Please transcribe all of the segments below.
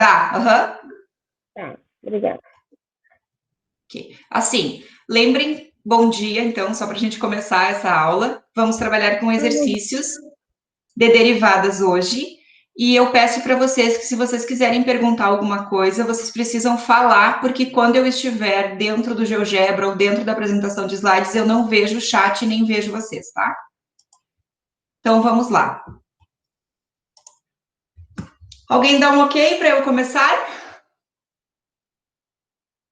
Tá, aham. Tá, obrigada. Ok. Assim, lembrem, bom dia, então, só para a gente começar essa aula. Vamos trabalhar com exercícios de derivadas hoje. E eu peço para vocês que, se vocês quiserem perguntar alguma coisa, vocês precisam falar, porque quando eu estiver dentro do GeoGebra ou dentro da apresentação de slides, eu não vejo o chat e nem vejo vocês, tá? Então, vamos lá. Alguém dá um ok para eu começar?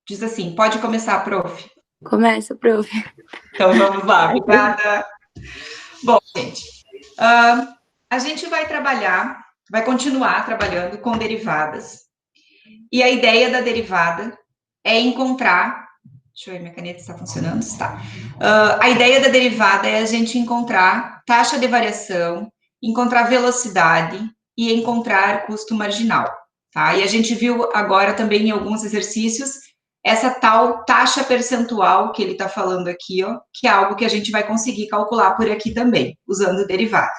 Diz assim, pode começar, prof. Começa, prof. Então, vamos lá. Obrigada. Bom, gente, a gente vai continuar trabalhando com derivadas. E a ideia da derivada é encontrar. Deixa eu ver, minha caneta está funcionando? Está. A ideia da derivada é a gente encontrar taxa de variação, encontrar velocidade e encontrar custo marginal. Tá? E a gente viu agora também em alguns exercícios essa tal taxa percentual que ele está falando aqui, ó, que é algo que a gente vai conseguir calcular por aqui também, usando derivada.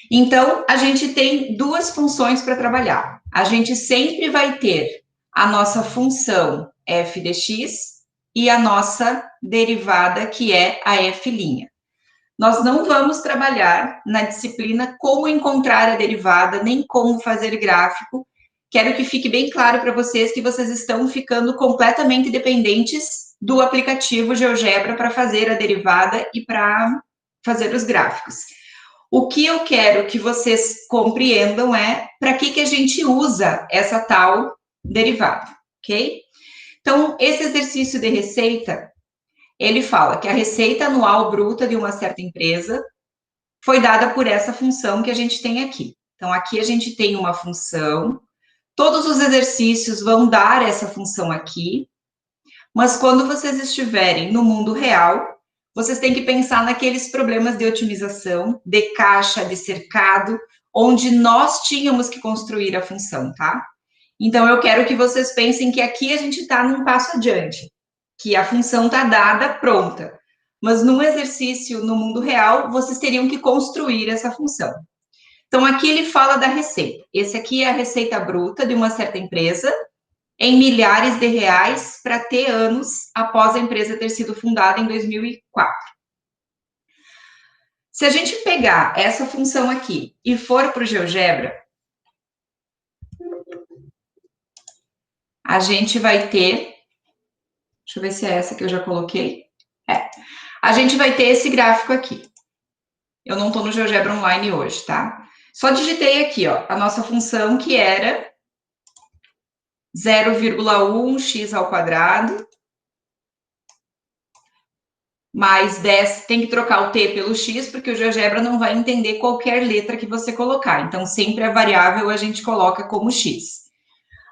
Então, a gente tem duas funções para trabalhar. A gente sempre vai ter a nossa função f de x e a nossa derivada, que é a f'. Nós não vamos trabalhar na disciplina como encontrar a derivada, nem como fazer gráfico. Quero que fique bem claro para vocês que vocês estão ficando completamente dependentes do aplicativo GeoGebra para fazer a derivada e para fazer os gráficos. O que eu quero que vocês compreendam é para que a gente usa essa tal derivada, ok? Então, esse exercício de receita, ele fala que a receita anual bruta de uma certa empresa foi dada por essa função que a gente tem aqui. Então, aqui a gente tem uma função, todos os exercícios vão dar essa função aqui, mas quando vocês estiverem no mundo real, vocês têm que pensar naqueles problemas de otimização, de caixa, de cercado, onde nós tínhamos que construir a função, tá? Então, eu quero que vocês pensem que aqui a gente está num passo adiante, que a função está dada, pronta. Mas num exercício no mundo real, vocês teriam que construir essa função. Então, aqui ele fala da receita. Esse aqui é a receita bruta de uma certa empresa, em milhares de reais, para ter anos após a empresa ter sido fundada em 2004. Se a gente pegar essa função aqui e for para o GeoGebra, a gente vai ter... Deixa eu ver se é essa que eu já coloquei. A gente vai ter esse gráfico aqui. Eu não estou no GeoGebra Online hoje, tá? Só digitei aqui, ó, a nossa função que era 0,1x ao quadrado mais 10, tem que trocar o t pelo x, porque o GeoGebra não vai entender qualquer letra que você colocar. Então, sempre a variável a gente coloca como x.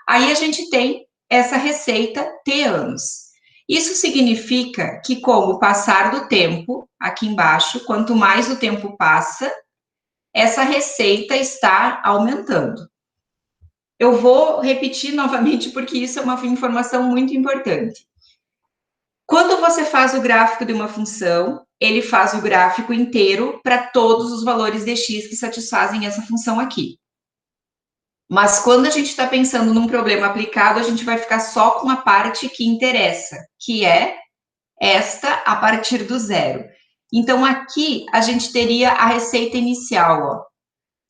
Aí a gente tem essa receita t anos. Isso significa que, com o passar do tempo, aqui embaixo, quanto mais o tempo passa, essa receita está aumentando. Eu vou repetir novamente, porque isso é uma informação muito importante. Quando você faz o gráfico de uma função, ele faz o gráfico inteiro para todos os valores de x que satisfazem essa função aqui. Mas quando a gente está pensando num problema aplicado, a gente vai ficar só com a parte que interessa, que é esta a partir do zero. Então, aqui a gente teria a receita inicial, ó.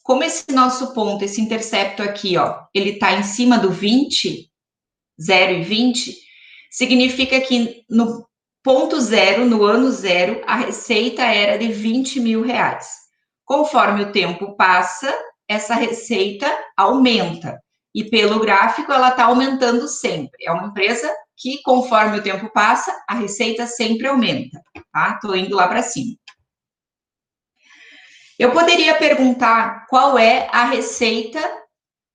Como esse nosso ponto, esse intercepto aqui, ó, ele está em cima do 20, 0 e 20, significa que no ponto zero, no ano zero, a receita era de 20 mil reais. Conforme o tempo passa, essa receita aumenta. E pelo gráfico, ela está aumentando sempre. É uma empresa que, conforme o tempo passa, a receita sempre aumenta, tá? Estou indo lá para cima. Eu poderia perguntar qual é a receita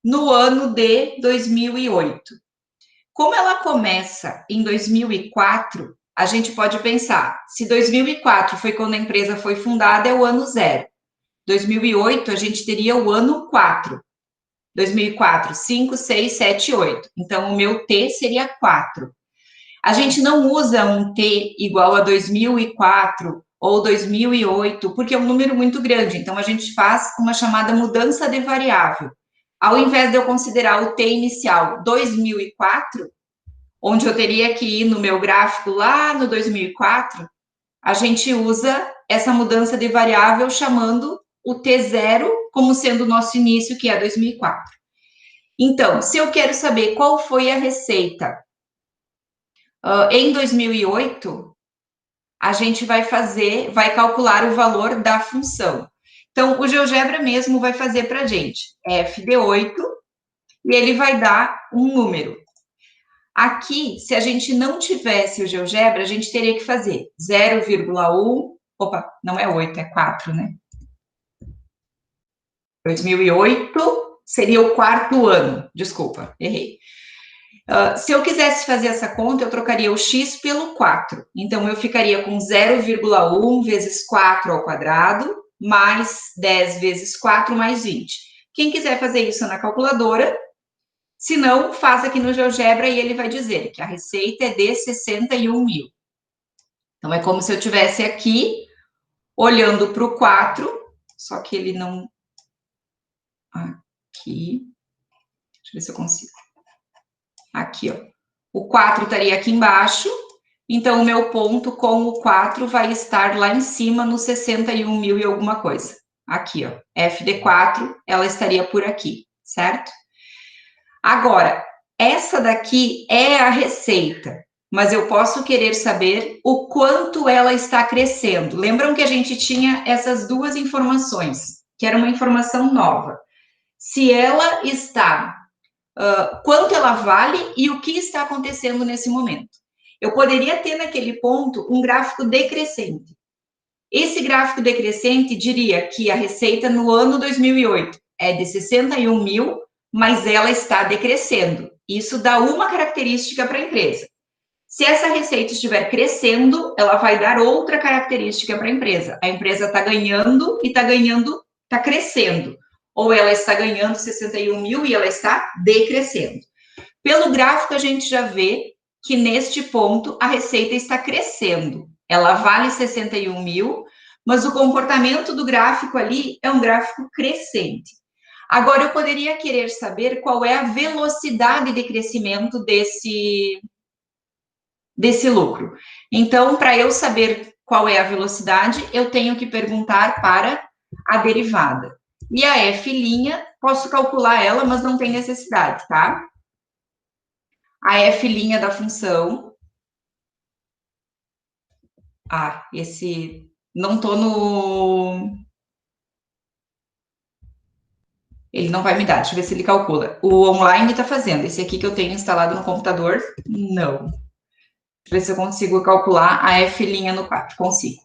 no ano de 2008. Como ela começa em 2004, a gente pode pensar, se 2004 foi quando a empresa foi fundada, é o ano zero. 2008, a gente teria o ano 4. 2004, 5, 6, 7, 8. Então, o meu T seria 4. A gente não usa um T igual a 2004 ou 2008, porque é um número muito grande. Então, a gente faz uma chamada mudança de variável. ao invés de eu considerar o T inicial 2004, onde eu teria que ir no meu gráfico lá no 2004, a gente usa essa mudança de variável chamando o T0 como sendo o nosso início, que é 2004. Então, se eu quero saber qual foi a receita em 2008, a gente vai calcular o valor da função. Então, o GeoGebra mesmo vai fazer para a gente f de 8 e ele vai dar um número. Aqui, se a gente não tivesse o GeoGebra, a gente teria que fazer 0,1, opa, não é 8, é 4, né? 2008 seria o quarto ano, desculpa, errei. Se eu quisesse fazer essa conta, eu trocaria o x pelo 4. Então, eu ficaria com 0,1 vezes 4 ao quadrado, mais 10 vezes 4, mais 20. Quem quiser fazer isso na calculadora, se não, faz aqui no GeoGebra e ele vai dizer que a receita é de 61 mil. Então, é como se eu estivesse aqui, olhando para o 4, só que ele não... Aqui. Deixa eu ver se eu consigo. Aqui, ó. O 4 estaria aqui embaixo, então o meu ponto com o 4 vai estar lá em cima no 61 mil e alguma coisa. Aqui, ó. F de 4, ela estaria por aqui, certo? Agora, essa daqui é a receita, mas eu posso querer saber o quanto ela está crescendo. Lembram que a gente tinha essas duas informações, que era uma informação nova. Se ela está, quanto ela vale e o que está acontecendo nesse momento. Eu poderia ter naquele ponto um gráfico decrescente. Esse gráfico decrescente diria que a receita no ano 2008 é de 61 mil, mas ela está decrescendo. Isso dá uma característica para a empresa. Se essa receita estiver crescendo, ela vai dar outra característica para a empresa. A empresa está ganhando e está crescendo. Ou ela está ganhando 61 mil e ela está decrescendo. Pelo gráfico, a gente já vê que neste ponto a receita está crescendo. Ela vale 61 mil, mas o comportamento do gráfico ali é um gráfico crescente. Agora, eu poderia querer saber qual é a velocidade de crescimento desse lucro. Então, para eu saber qual é a velocidade, eu tenho que perguntar para a derivada. E a F', posso calcular ela, mas não tem necessidade, tá? A F' da função. Não tô no... Ele não vai me dar, deixa eu ver se ele calcula. O online tá fazendo, esse aqui que eu tenho instalado no computador, não. Deixa eu ver se eu consigo calcular a F' no 4, consigo.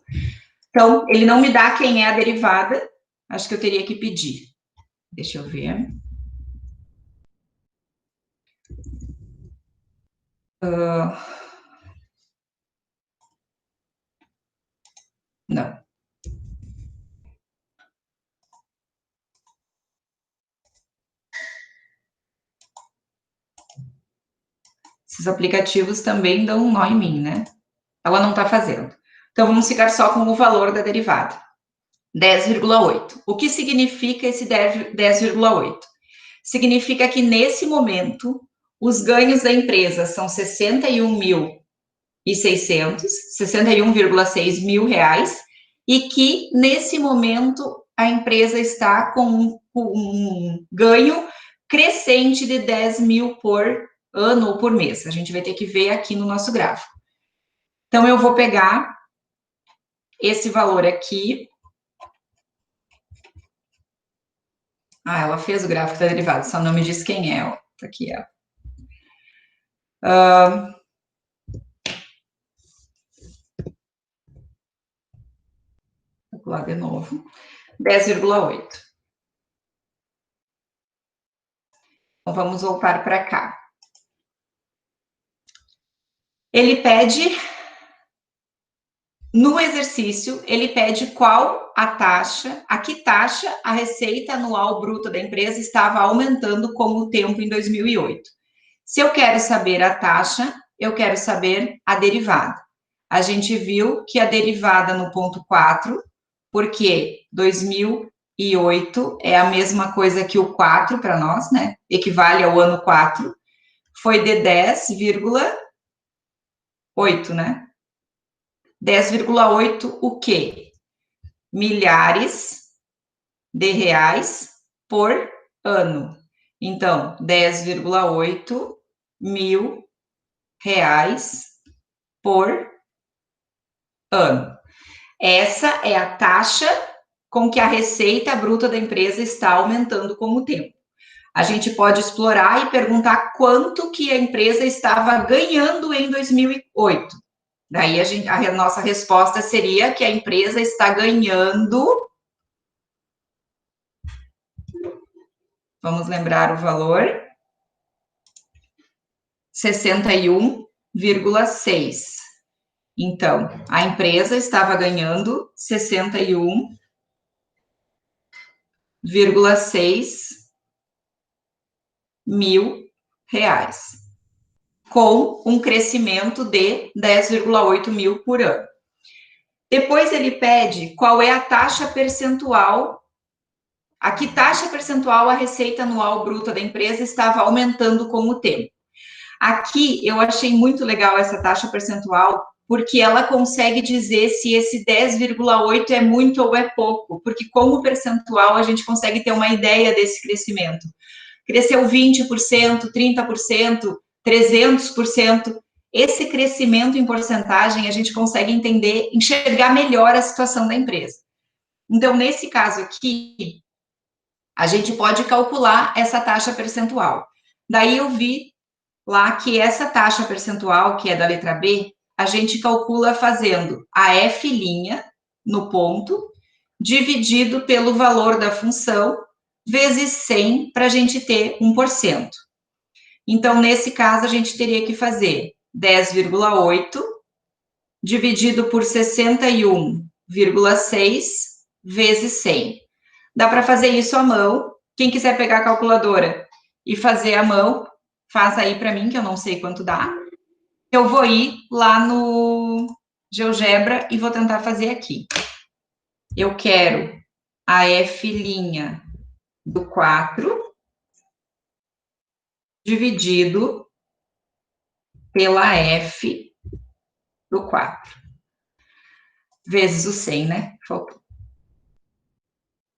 Então, ele não me dá quem é a derivada, acho que eu teria que pedir. Deixa eu ver. Não. Esses aplicativos também dão um nó em mim, né? Ela não está fazendo. Então, vamos ficar só com o valor da derivada. 10,8. O que significa esse 10,8? Significa que, nesse momento, os ganhos da empresa são 61.600, 61,6 mil reais, e que, nesse momento, a empresa está com um ganho crescente de 10 mil por ano ou por mês. A gente vai ter que ver aqui no nosso gráfico. Então, eu vou pegar esse valor aqui. Ela fez o gráfico da derivada, só não me diz quem é. Ó. Tá aqui, ó. Vou calcular de novo. 10,8. Então, vamos voltar para cá. Ele pede, no exercício, ele pede qual a taxa, a que taxa a receita anual bruta da empresa estava aumentando com o tempo em 2008. Se eu quero saber a taxa, eu quero saber a derivada. A gente viu que a derivada no ponto 4, porque 2000 é a mesma coisa que o 4 para nós, né? Equivale ao ano 4, foi de 10,8, né? 10,8 o quê? Milhares de reais por ano. Então, 10,8 mil reais por ano. Essa é a taxa com que a receita bruta da empresa está aumentando com o tempo. A gente pode explorar e perguntar quanto que a empresa estava ganhando em 2008. Daí a nossa resposta seria que a empresa está ganhando. Vamos lembrar o valor. 61,6. Então, a empresa estava ganhando 61,6 mil reais, com um crescimento de 10,8 mil por ano. Depois ele pede qual é a taxa percentual, a que taxa percentual a receita anual bruta da empresa estava aumentando com o tempo. Aqui eu achei muito legal essa taxa percentual, porque ela consegue dizer se esse 10,8 é muito ou é pouco, porque como percentual a gente consegue ter uma ideia desse crescimento. Cresceu 20%, 30%, 300%. Esse crescimento em porcentagem a gente consegue entender, enxergar melhor a situação da empresa. Então, nesse caso aqui, a gente pode calcular essa taxa percentual. Daí eu vi lá que essa taxa percentual, que é da letra B, a gente calcula fazendo a F' no ponto, dividido pelo valor da função, vezes 100, para a gente ter 1%. Então, nesse caso, a gente teria que fazer 10,8 dividido por 61,6 vezes 100. Dá para fazer isso à mão. Quem quiser pegar a calculadora e fazer à mão, faz aí para mim, que eu não sei quanto dá. Eu vou ir lá no GeoGebra e vou tentar fazer aqui. Eu quero a F' do 4 dividido pela F do 4. Vezes o 100, né? Faltou.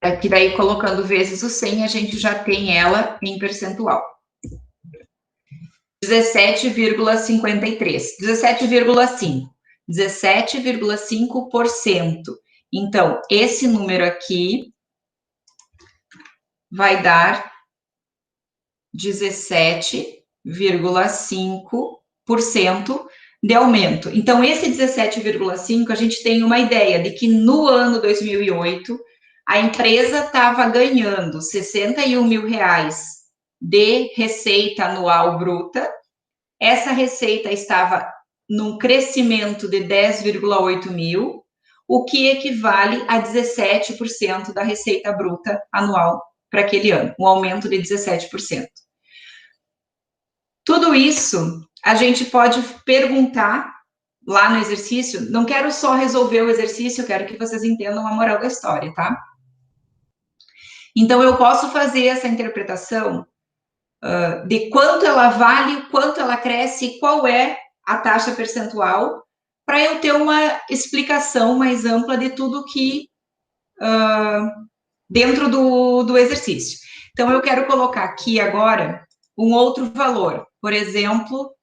Aqui daí, colocando vezes o 100, a gente já tem ela em percentual. 17,53. 17,5. 17,5%. Então, esse número aqui vai dar 17,5% de aumento. Então, esse 17,5%, a gente tem uma ideia de que no ano 2008, a empresa estava ganhando 61 mil reais de receita anual bruta. Essa receita estava num crescimento de 10,8 mil, o que equivale a 17% da receita bruta anual para aquele ano, um aumento de 17%. Tudo isso a gente pode perguntar lá no exercício. Não quero só resolver o exercício, eu quero que vocês entendam a moral da história, tá? Então, eu posso fazer essa interpretação de quanto ela vale, quanto ela cresce e qual é a taxa percentual, para eu ter uma explicação mais ampla de tudo que dentro do exercício. Então, eu quero colocar aqui agora um outro valor. Por exemplo,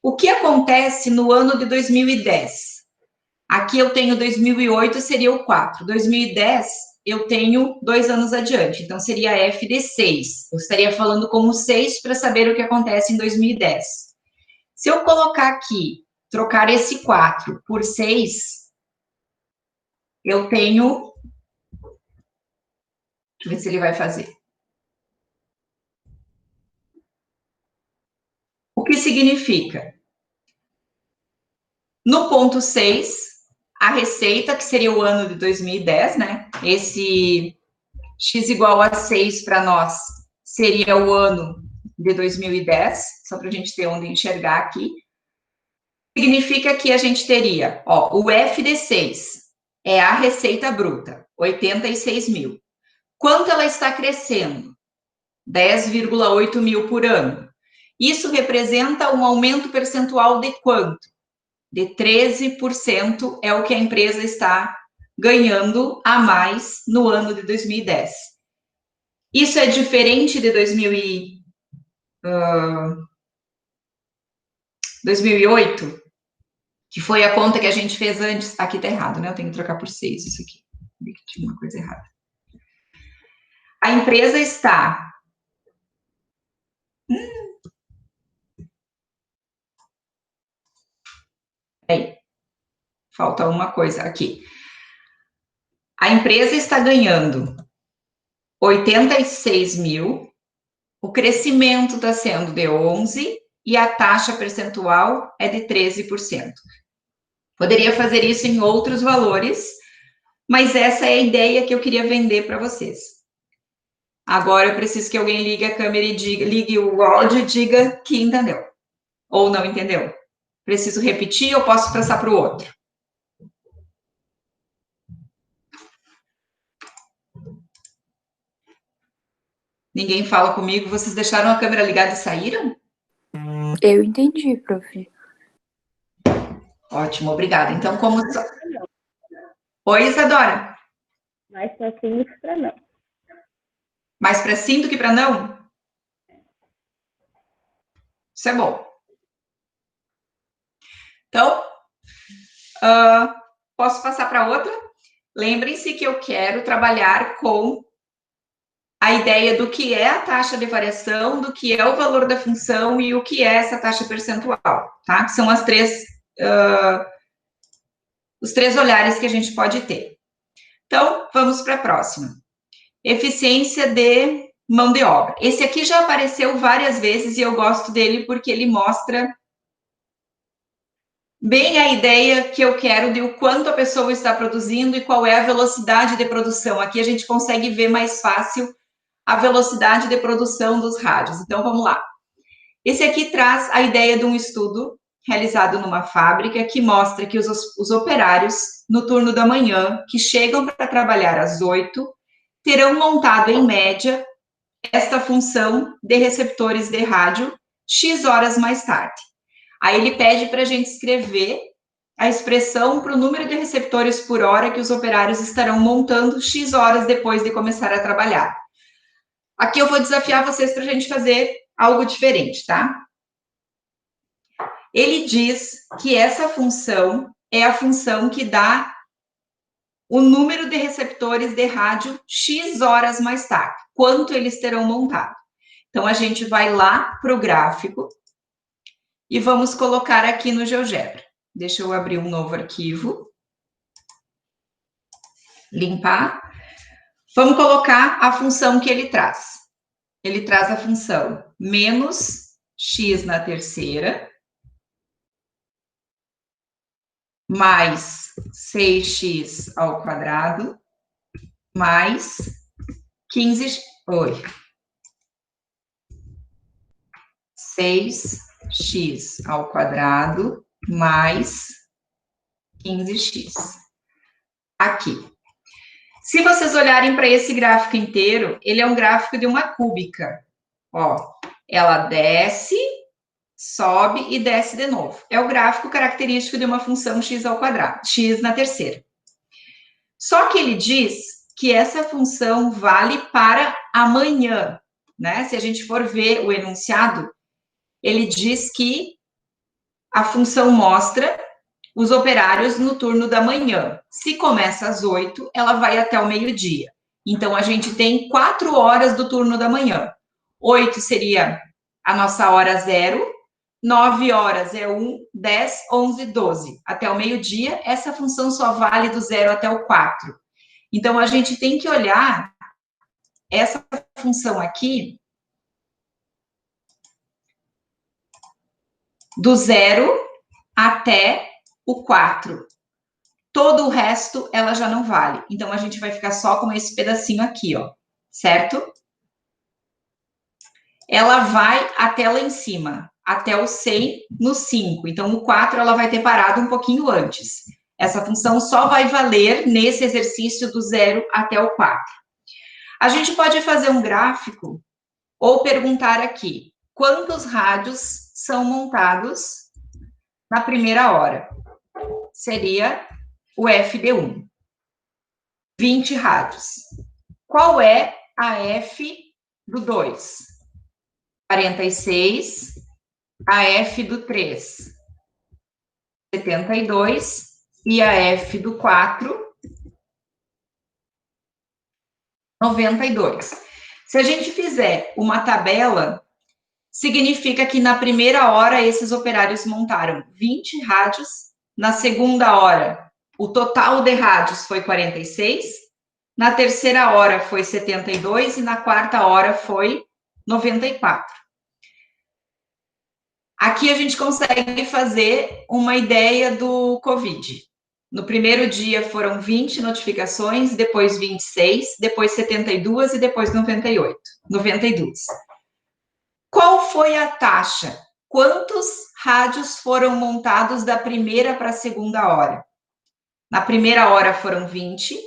o que acontece no ano de 2010? Aqui eu tenho 2008, seria o 4. 2010, eu tenho 2 anos adiante, então seria F de 6. Eu estaria falando como 6 para saber o que acontece em 2010. Se eu colocar aqui, trocar esse 4 por 6, eu tenho... Deixa eu ver se ele vai fazer. O que significa? No ponto 6, a receita, que seria o ano de 2010, né? Esse x igual a 6 para nós seria o ano de 2010, só para a gente ter onde enxergar aqui. Significa que a gente teria, ó, o F de 6 é a receita bruta, 86 mil. Quanto ela está crescendo? 10,8 mil por ano. Isso representa um aumento percentual de quanto? De 13% é o que a empresa está ganhando a mais no ano de 2010. Isso é diferente de 2008, que foi a conta que a gente fez antes. Aqui tá errado, né? Eu tenho que trocar por 6 isso aqui. Tinha uma coisa errada. A empresa está... Aí, falta uma coisa aqui. A empresa está ganhando 86 mil, o crescimento está sendo de 11% e a taxa percentual é de 13%. Poderia fazer isso em outros valores, mas essa é a ideia que eu queria vender para vocês. Agora eu preciso que alguém ligue a câmera e diga, ligue o áudio e diga que entendeu. Ou não entendeu. Preciso repetir ou posso passar para o outro? Ninguém fala comigo. Vocês deixaram a câmera ligada e saíram? Eu entendi, prof. Ótimo, obrigada. Então, como... Oi, Isadora. Mais para sim do que para não. Mais para sim do que para não? Isso é bom. Então, posso passar para outra? Lembrem-se que eu quero trabalhar com a ideia do que é a taxa de variação, do que é o valor da função e o que é essa taxa percentual, tá? São os três olhares que a gente pode ter. Então, vamos para a próxima. Eficiência de mão de obra. Esse aqui já apareceu várias vezes e eu gosto dele porque ele mostra bem a ideia que eu quero de o quanto a pessoa está produzindo e qual é a velocidade de produção. Aqui a gente consegue ver mais fácil a velocidade de produção dos rádios. Então, vamos lá. Esse aqui traz a ideia de um estudo realizado numa fábrica que mostra que os operários, no turno da manhã, que chegam para trabalhar às 8, terão montado, em média, esta função de receptores de rádio X horas mais tarde. Aí ele pede para a gente escrever a expressão para o número de receptores por hora que os operários estarão montando X horas depois de começar a trabalhar. Aqui eu vou desafiar vocês para a gente fazer algo diferente, tá? Ele diz que essa função é a função que dá o número de receptores de rádio X horas mais tarde, quanto eles terão montado. Então, a gente vai lá para o gráfico e vamos colocar aqui no GeoGebra. Deixa eu abrir um novo arquivo. Limpar. Vamos colocar a função que ele traz. Ele traz a função menos x na terceira, mais 6x ao quadrado, mais 15... Oi. 6x ao quadrado, mais 15x. Aqui. Se vocês olharem para esse gráfico inteiro, ele é um gráfico de uma cúbica. Ó, ela desce, sobe e desce de novo. É o gráfico característico de uma função x ao quadrado, x na terceira. Só que ele diz que essa função vale para amanhã, né? Se a gente for ver o enunciado, ele diz que a função mostra os operários no turno da manhã. Se começa às 8, ela vai até o meio-dia. Então, a gente tem 4 horas do turno da manhã. 8 seria a nossa hora zero, 9 horas é 1, 10, 11, 12. Até o meio-dia, essa função só vale do 0 até o 4. Então, a gente tem que olhar essa função aqui do 0 até o 4. Todo o resto, ela já não vale. Então, a gente vai ficar só com esse pedacinho aqui, ó. Certo? Ela vai até lá em cima, até o 100 no 5. Então, o 4 ela vai ter parado um pouquinho antes. Essa função só vai valer nesse exercício do 0 até o 4. A gente pode fazer um gráfico ou perguntar aqui, quantos rádios são montados na primeira hora? Seria o FD1. 20 rádios. Qual é a F do 2? 46. A F do 3? 72. E a F do 4? 92. Se a gente fizer uma tabela, significa que na primeira hora esses operários montaram 20 rádios, na segunda hora o total de rádios foi 46, na terceira hora foi 72 e na quarta hora foi 94. Aqui a gente consegue fazer uma ideia do Covid. No primeiro dia foram 20 notificações, depois 26, depois 72 e depois 92. Qual foi a taxa? Quantos rádios foram montados da primeira para a segunda hora? Na primeira hora foram 20,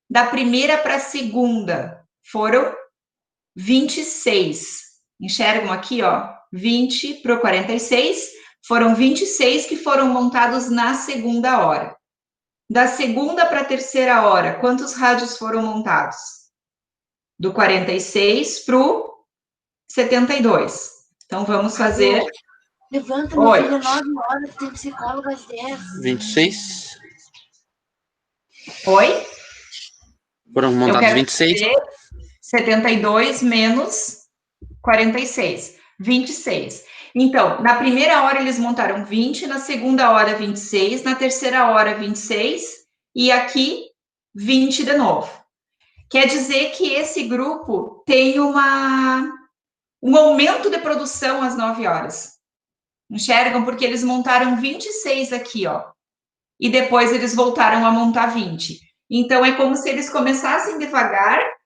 da primeira para a segunda foram 26. Enxergam aqui, ó, 20 para o 46, foram 26 que foram montados na segunda hora. Da segunda para a terceira hora, quantos rádios foram montados? Do 46 para o 72. Então, vamos fazer... Levanta, meu filho, é 9 horas, tem psicólogo às 10. 26. Oi? Foram montados 26. 72 menos 46. 26. Então, na primeira hora eles montaram 20, na segunda hora 26, na terceira hora 26 e aqui 20 de novo. Quer dizer que esse grupo tem um aumento de produção às 9 horas. Enxergam? Porque eles montaram 26 aqui, ó. E depois eles voltaram a montar 20. Então, é como se eles começassem devagar,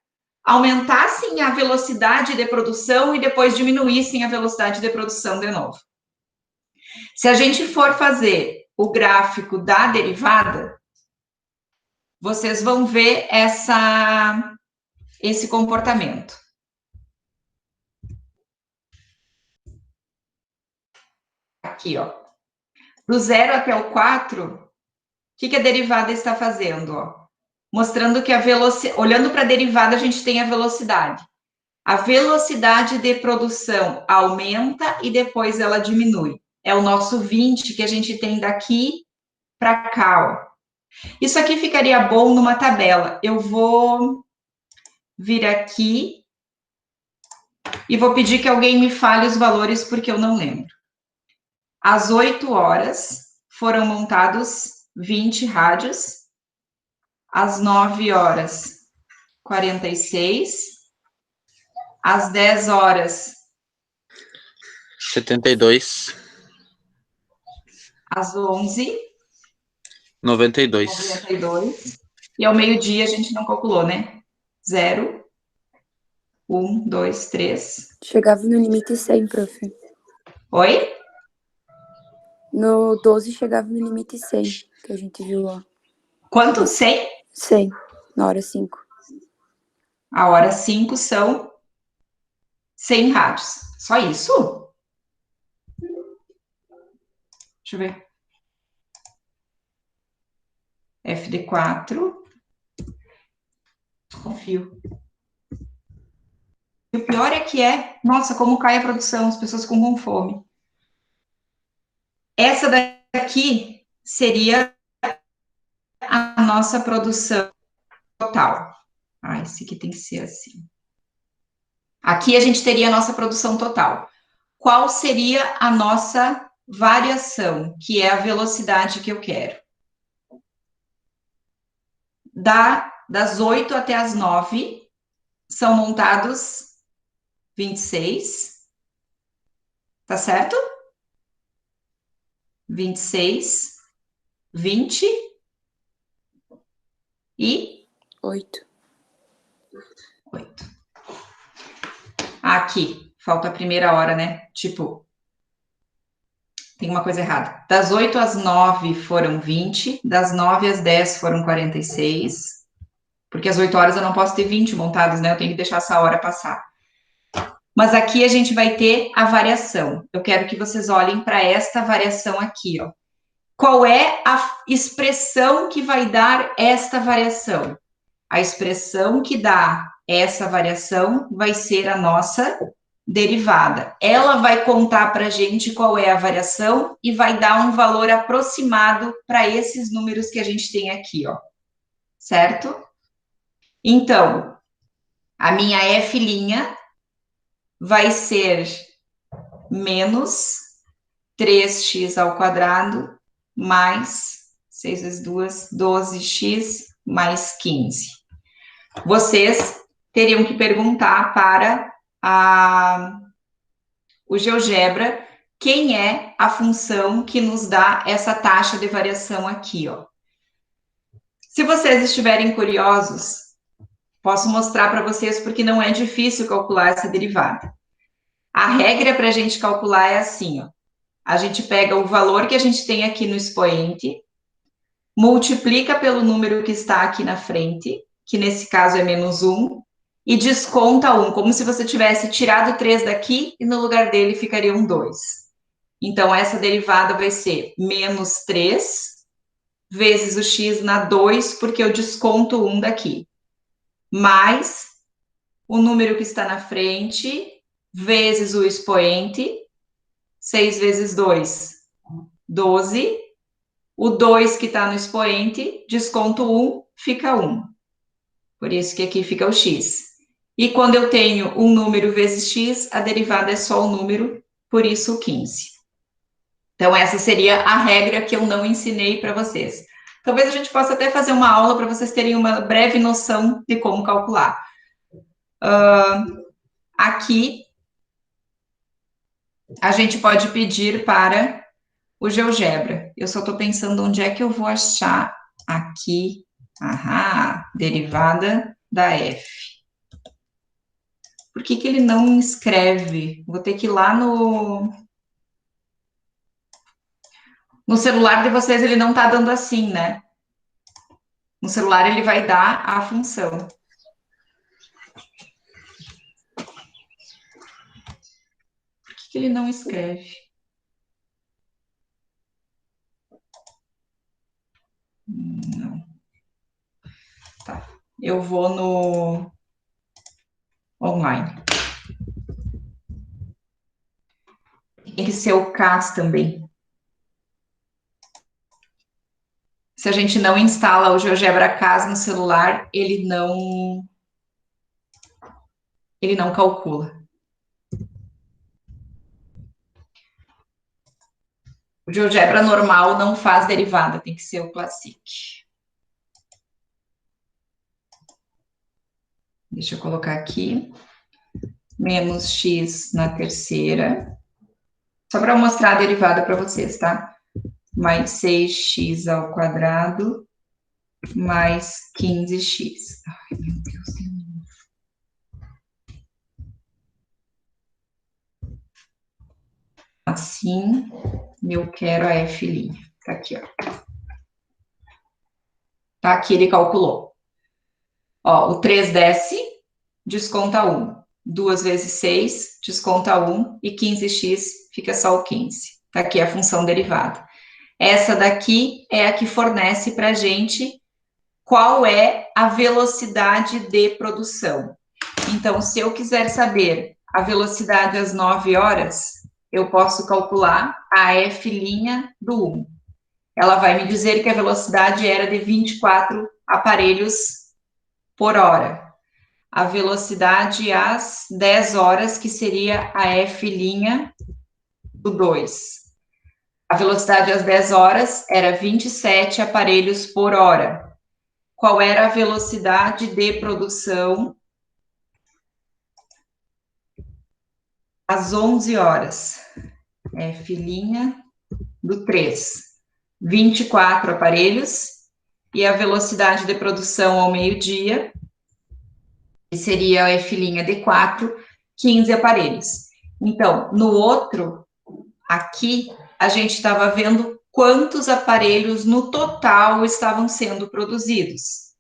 aumentassem a velocidade de produção e depois diminuíssem a velocidade de produção de novo. Se a gente for fazer o gráfico da derivada, vocês vão ver esse comportamento. Aqui, ó. Do 0 até o 4, o que a derivada está fazendo, ó? Mostrando que a velocidade, olhando para a derivada, a gente tem a velocidade. A velocidade de produção aumenta e depois ela diminui. É o nosso 20 que a gente tem daqui para cá, ó. Isso aqui ficaria bom numa tabela. Eu vou vir aqui e vou pedir que alguém me fale os valores, porque eu não lembro. Às 8 horas, foram montados 20 rádios. Às 9 horas, 46. Às 10 horas, 72. Às 11, 92. 92. E ao meio-dia a gente não calculou, né? 0, 1, 2, 3. Chegava no limite 100, prof. Oi? No 12 chegava no limite 100, que a gente viu lá. Quanto? 100? 100, na hora 5. A hora 5 são 100 rádios. Só isso? Deixa eu ver. FD4. Confio. E o pior é que nossa, como cai a produção, as pessoas ficam com fome. Essa daqui seria a nossa produção total. Ah, esse aqui tem que ser assim. Aqui a gente teria a nossa produção total. Qual seria a nossa variação, que é a velocidade que eu quero? Das 8 até as 9, são montados 26. Tá certo? 26, 20 e 8. 8. Aqui, falta a primeira hora, né? Tipo, tem uma coisa errada. Das 8 às 9 foram 20, das 9 às 10 foram 46, porque às 8 horas eu não posso ter 20 montados, né? Eu tenho que deixar essa hora passar. Mas aqui a gente vai ter a variação. Eu quero que vocês olhem para esta variação aqui, ó. Qual é a expressão que vai dar esta variação? A expressão que dá essa variação vai ser a nossa derivada. Ela vai contar para a gente qual é a variação e vai dar um valor aproximado para esses números que a gente tem aqui, ó. Certo? Então, a minha F' vai ser menos 3x ao quadrado mais 6 vezes 2, 12x mais 15. Vocês teriam que perguntar para o GeoGebra quem é a função que nos dá essa taxa de variação aqui, ó. Se vocês estiverem curiosos, posso mostrar para vocês porque não é difícil calcular essa derivada. A regra para a gente calcular é assim, ó. A gente pega o valor que a gente tem aqui no expoente, multiplica pelo número que está aqui na frente, que nesse caso é menos 1, e desconta 1, como se você tivesse tirado 3 daqui e no lugar dele ficaria um 2. Então, essa derivada vai ser menos 3 vezes o x na 2, porque eu desconto 1 daqui, mais o número que está na frente, vezes o expoente, 6 vezes 2, 12. O 2 que está no expoente, desconto 1, fica 1. Por isso que aqui fica o x. E quando eu tenho um número vezes x, a derivada é só o número, por isso o 15. Então, essa seria a regra que eu não ensinei para vocês. Talvez a gente possa até fazer uma aula para vocês terem uma breve noção de como calcular. Aqui, a gente pode pedir para o GeoGebra. Eu só estou pensando onde é que eu vou achar aqui, derivada da f. Por que ele não escreve? Vou ter que ir lá no celular de vocês, ele não está dando assim, né? No celular ele vai dar a função. Por que ele não escreve? Não. Tá. Eu vou no online. Tem que ser o CAS também. Se a gente não instala o GeoGebra CAS no celular, ele não calcula. O GeoGebra normal não faz derivada, tem que ser o Classic. Deixa eu colocar aqui. Menos x na terceira. Só para mostrar a derivada para vocês, tá? Mais 6x ao quadrado, mais 15x. Ai, meu Deus do céu. Assim, eu quero a f'. Tá aqui, ó. Tá aqui, ele calculou. Ó, o 3 desce, desconta 1. 2 vezes 6, desconta 1, e 15x fica só o 15. Tá aqui a função derivada. Essa daqui é a que fornece para a gente qual é a velocidade de produção. Então, se eu quiser saber a velocidade às 9 horas, eu posso calcular a f' do 1. Ela vai me dizer que a velocidade era de 24 aparelhos por hora. A velocidade às 10 horas, que seria a f' do 2. A velocidade às 10 horas era 27 aparelhos por hora. Qual era a velocidade de produção às 11 horas? F' do 3. 24 aparelhos. E a velocidade de produção ao meio-dia, que seria a F' de 4, 15 aparelhos. Então, no outro, aqui, a gente estava vendo quantos aparelhos no total estavam sendo produzidos.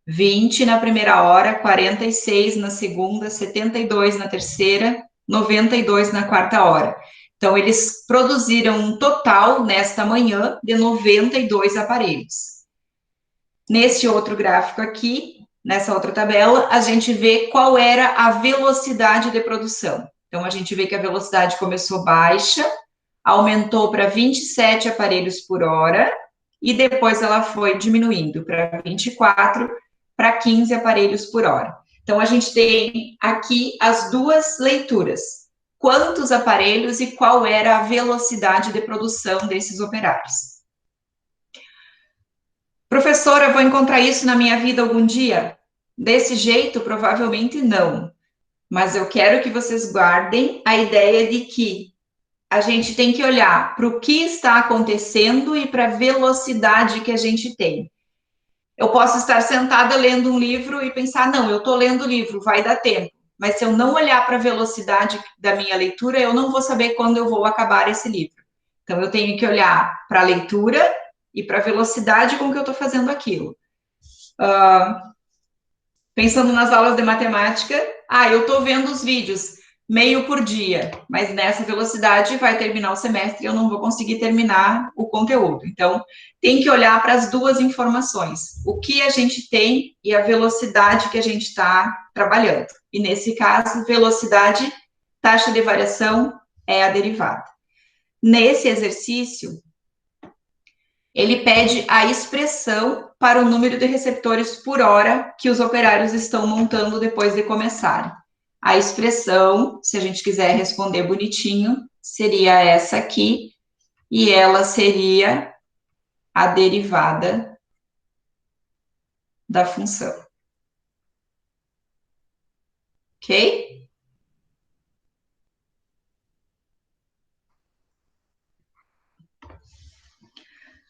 20 na primeira hora, 46 na segunda, 72 na terceira, 92 na quarta hora. Então, eles produziram um total, nesta manhã, de 92 aparelhos. Nesse outro gráfico aqui, nessa outra tabela, a gente vê qual era a velocidade de produção. Então, a gente vê que a velocidade começou baixa, aumentou para 27 aparelhos por hora, e depois ela foi diminuindo para 24, para 15 aparelhos por hora. Então, a gente tem aqui as duas leituras. Quantos aparelhos e qual era a velocidade de produção desses operários. Professora, eu vou encontrar isso na minha vida algum dia? Desse jeito, provavelmente não. Mas eu quero que vocês guardem a ideia de que a gente tem que olhar para o que está acontecendo e para a velocidade que a gente tem. Eu posso estar sentada lendo um livro e pensar, não, eu estou lendo o livro, vai dar tempo. Mas se eu não olhar para a velocidade da minha leitura, eu não vou saber quando eu vou acabar esse livro. Então, eu tenho que olhar para a leitura e para a velocidade com que eu estou fazendo aquilo. Pensando nas aulas de matemática, eu estou vendo os vídeos meio por dia, mas nessa velocidade vai terminar o semestre e eu não vou conseguir terminar o conteúdo. Então, tem que olhar para as duas informações, o que a gente tem e a velocidade que a gente está trabalhando. E nesse caso, velocidade, taxa de variação é a derivada. Nesse exercício, ele pede a expressão para o número de receptores por hora que os operários estão montando depois de começarem. A expressão, se a gente quiser responder bonitinho, seria essa aqui, e ela seria a derivada da função. Ok?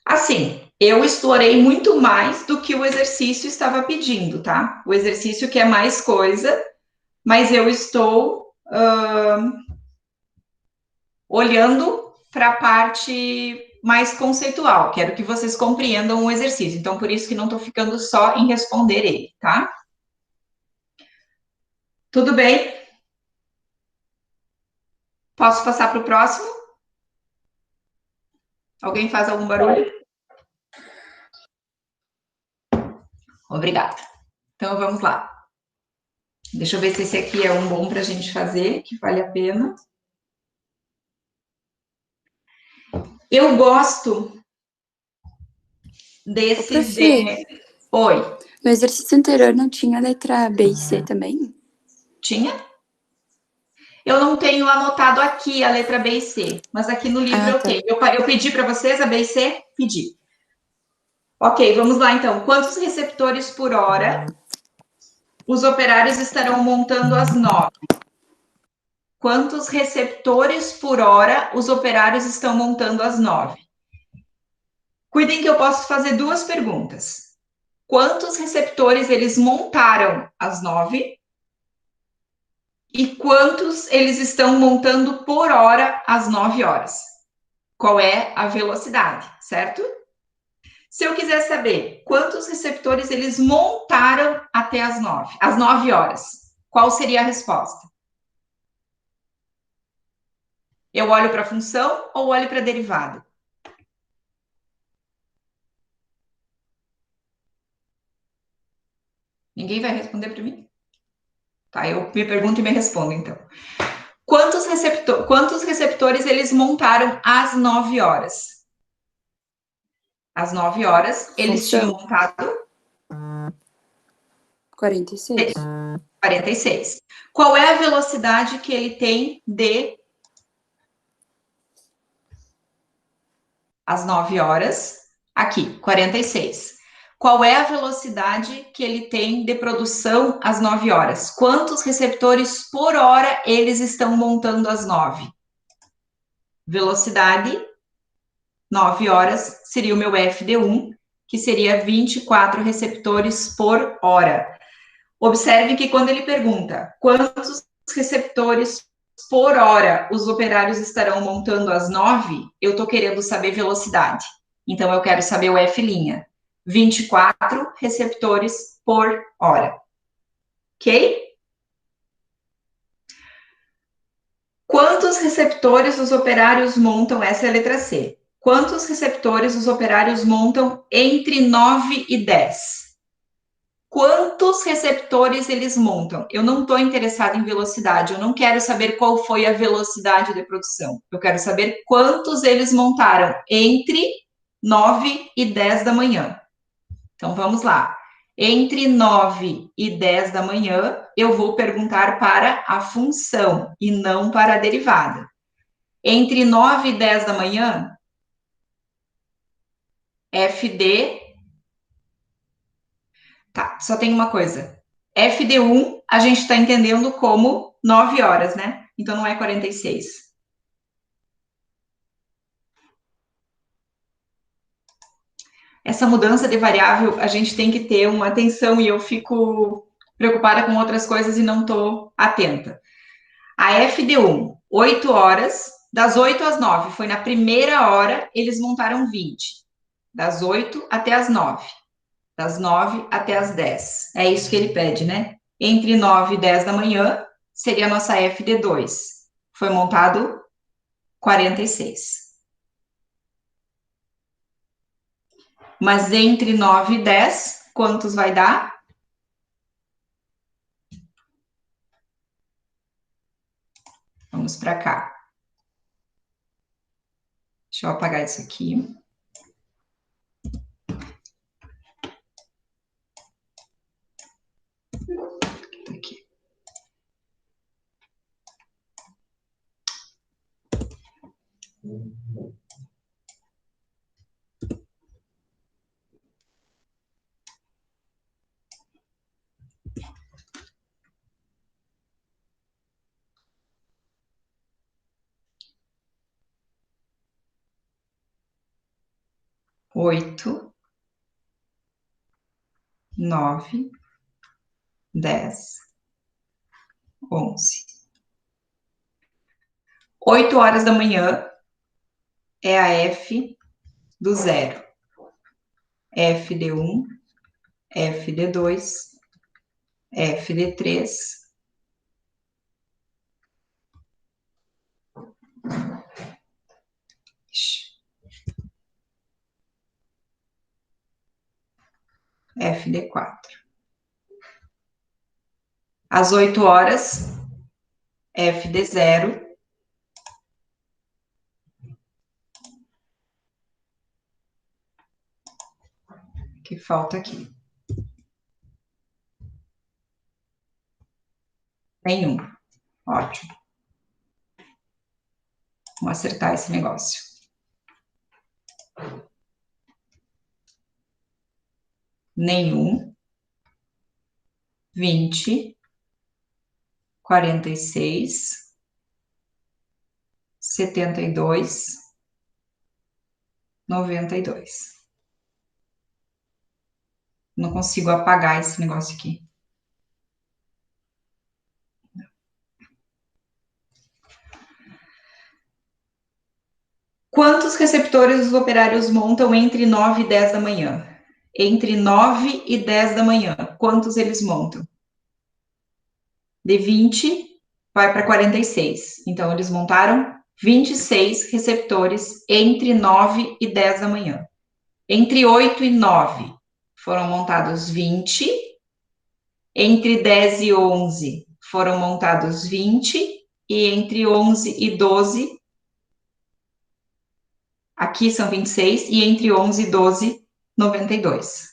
Assim, eu explorei muito mais do que o exercício estava pedindo, tá? O exercício quer mais coisa, mas eu estou olhando para a parte mais conceitual. Quero que vocês compreendam o exercício. Então, por isso que não estou ficando só em responder ele, tá? Tudo bem? Posso passar para o próximo? Alguém faz algum barulho? Obrigada. Então, vamos lá. Deixa eu ver se esse aqui é um bom para a gente fazer, que vale a pena. Eu gosto desses... Oi. No exercício anterior não tinha a letra B e C também? Tinha? Eu não tenho anotado aqui a letra B e C, mas aqui no livro eu tenho. Eu pedi para vocês a B e C? Pedi. Ok, vamos lá então. Quantos receptores por hora os operários estarão montando às 9? Quantos receptores por hora os operários estão montando às 9? Cuidem que eu posso fazer duas perguntas. Quantos receptores eles montaram às 9? E quantos eles estão montando por hora às 9 horas? Qual é a velocidade, certo? Se eu quiser saber quantos receptores eles montaram até às 9 horas, qual seria a resposta? Eu olho para a função ou olho para a derivada? Ninguém vai responder para mim? Tá, eu me pergunto e me respondo, então. Quantos receptores eles montaram às 9 horas? Às 9 horas, eles tinham montado... 46. 46. Qual é a velocidade que ele tem de... às 9 horas? Aqui, 46. Qual é a velocidade que ele tem de produção às 9 horas? Quantos receptores por hora eles estão montando às 9? Velocidade, 9 horas, seria o meu FD1, que seria 24 receptores por hora. Observe que quando ele pergunta quantos receptores por hora os operários estarão montando às 9, eu estou querendo saber velocidade. Então, eu quero saber o F'. 24 receptores por hora. Ok? Quantos receptores os operários montam? Essa é a letra C. Quantos receptores os operários montam entre 9 e 10? Quantos receptores eles montam? Eu não estou interessada em velocidade, eu não quero saber qual foi a velocidade de produção. Eu quero saber quantos eles montaram entre 9 e 10 da manhã. Então, vamos lá. Entre 9 e 10 da manhã, eu vou perguntar para a função e não para a derivada. Entre 9 e 10 da manhã, FD... Tá, só tem uma coisa. FD1, a gente está entendendo como 9 horas, né? Então, não é 46. Essa mudança de variável, a gente tem que ter uma atenção e eu fico preocupada com outras coisas e não estou atenta. A FD1, 8 horas, das 8 às 9, foi na primeira hora, eles montaram 20. Das 8 até as 9. Das 9 até as 10. É isso que ele pede, né? Entre 9 e 10 da manhã, seria a nossa FD2. Foi montado 46. Mas entre 9 e 10, quantos vai dar? Vamos para cá. Deixa eu apagar isso aqui. Aqui. Oito, 9, 10, 11. 8 horas da manhã é a F do zero. FD1, FD2, FD3. FD4. Às 8 horas, FD0. Que falta aqui. Nenhum. Ótimo. Vamos acertar esse negócio. Nenhum. 20. 46. 72. 92. Não consigo apagar esse negócio aqui. Quantos receptores os operários montam entre 9 e 10 da manhã? Entre 9 e 10 da manhã, quantos eles montam? De 20, vai para 46. Então, eles montaram 26 receptores entre 9 e 10 da manhã. Entre 8 e 9, foram montados 20. Entre 10 e 11, foram montados 20. E entre 11 e 12, aqui são 26, e entre 11 e 12, 92.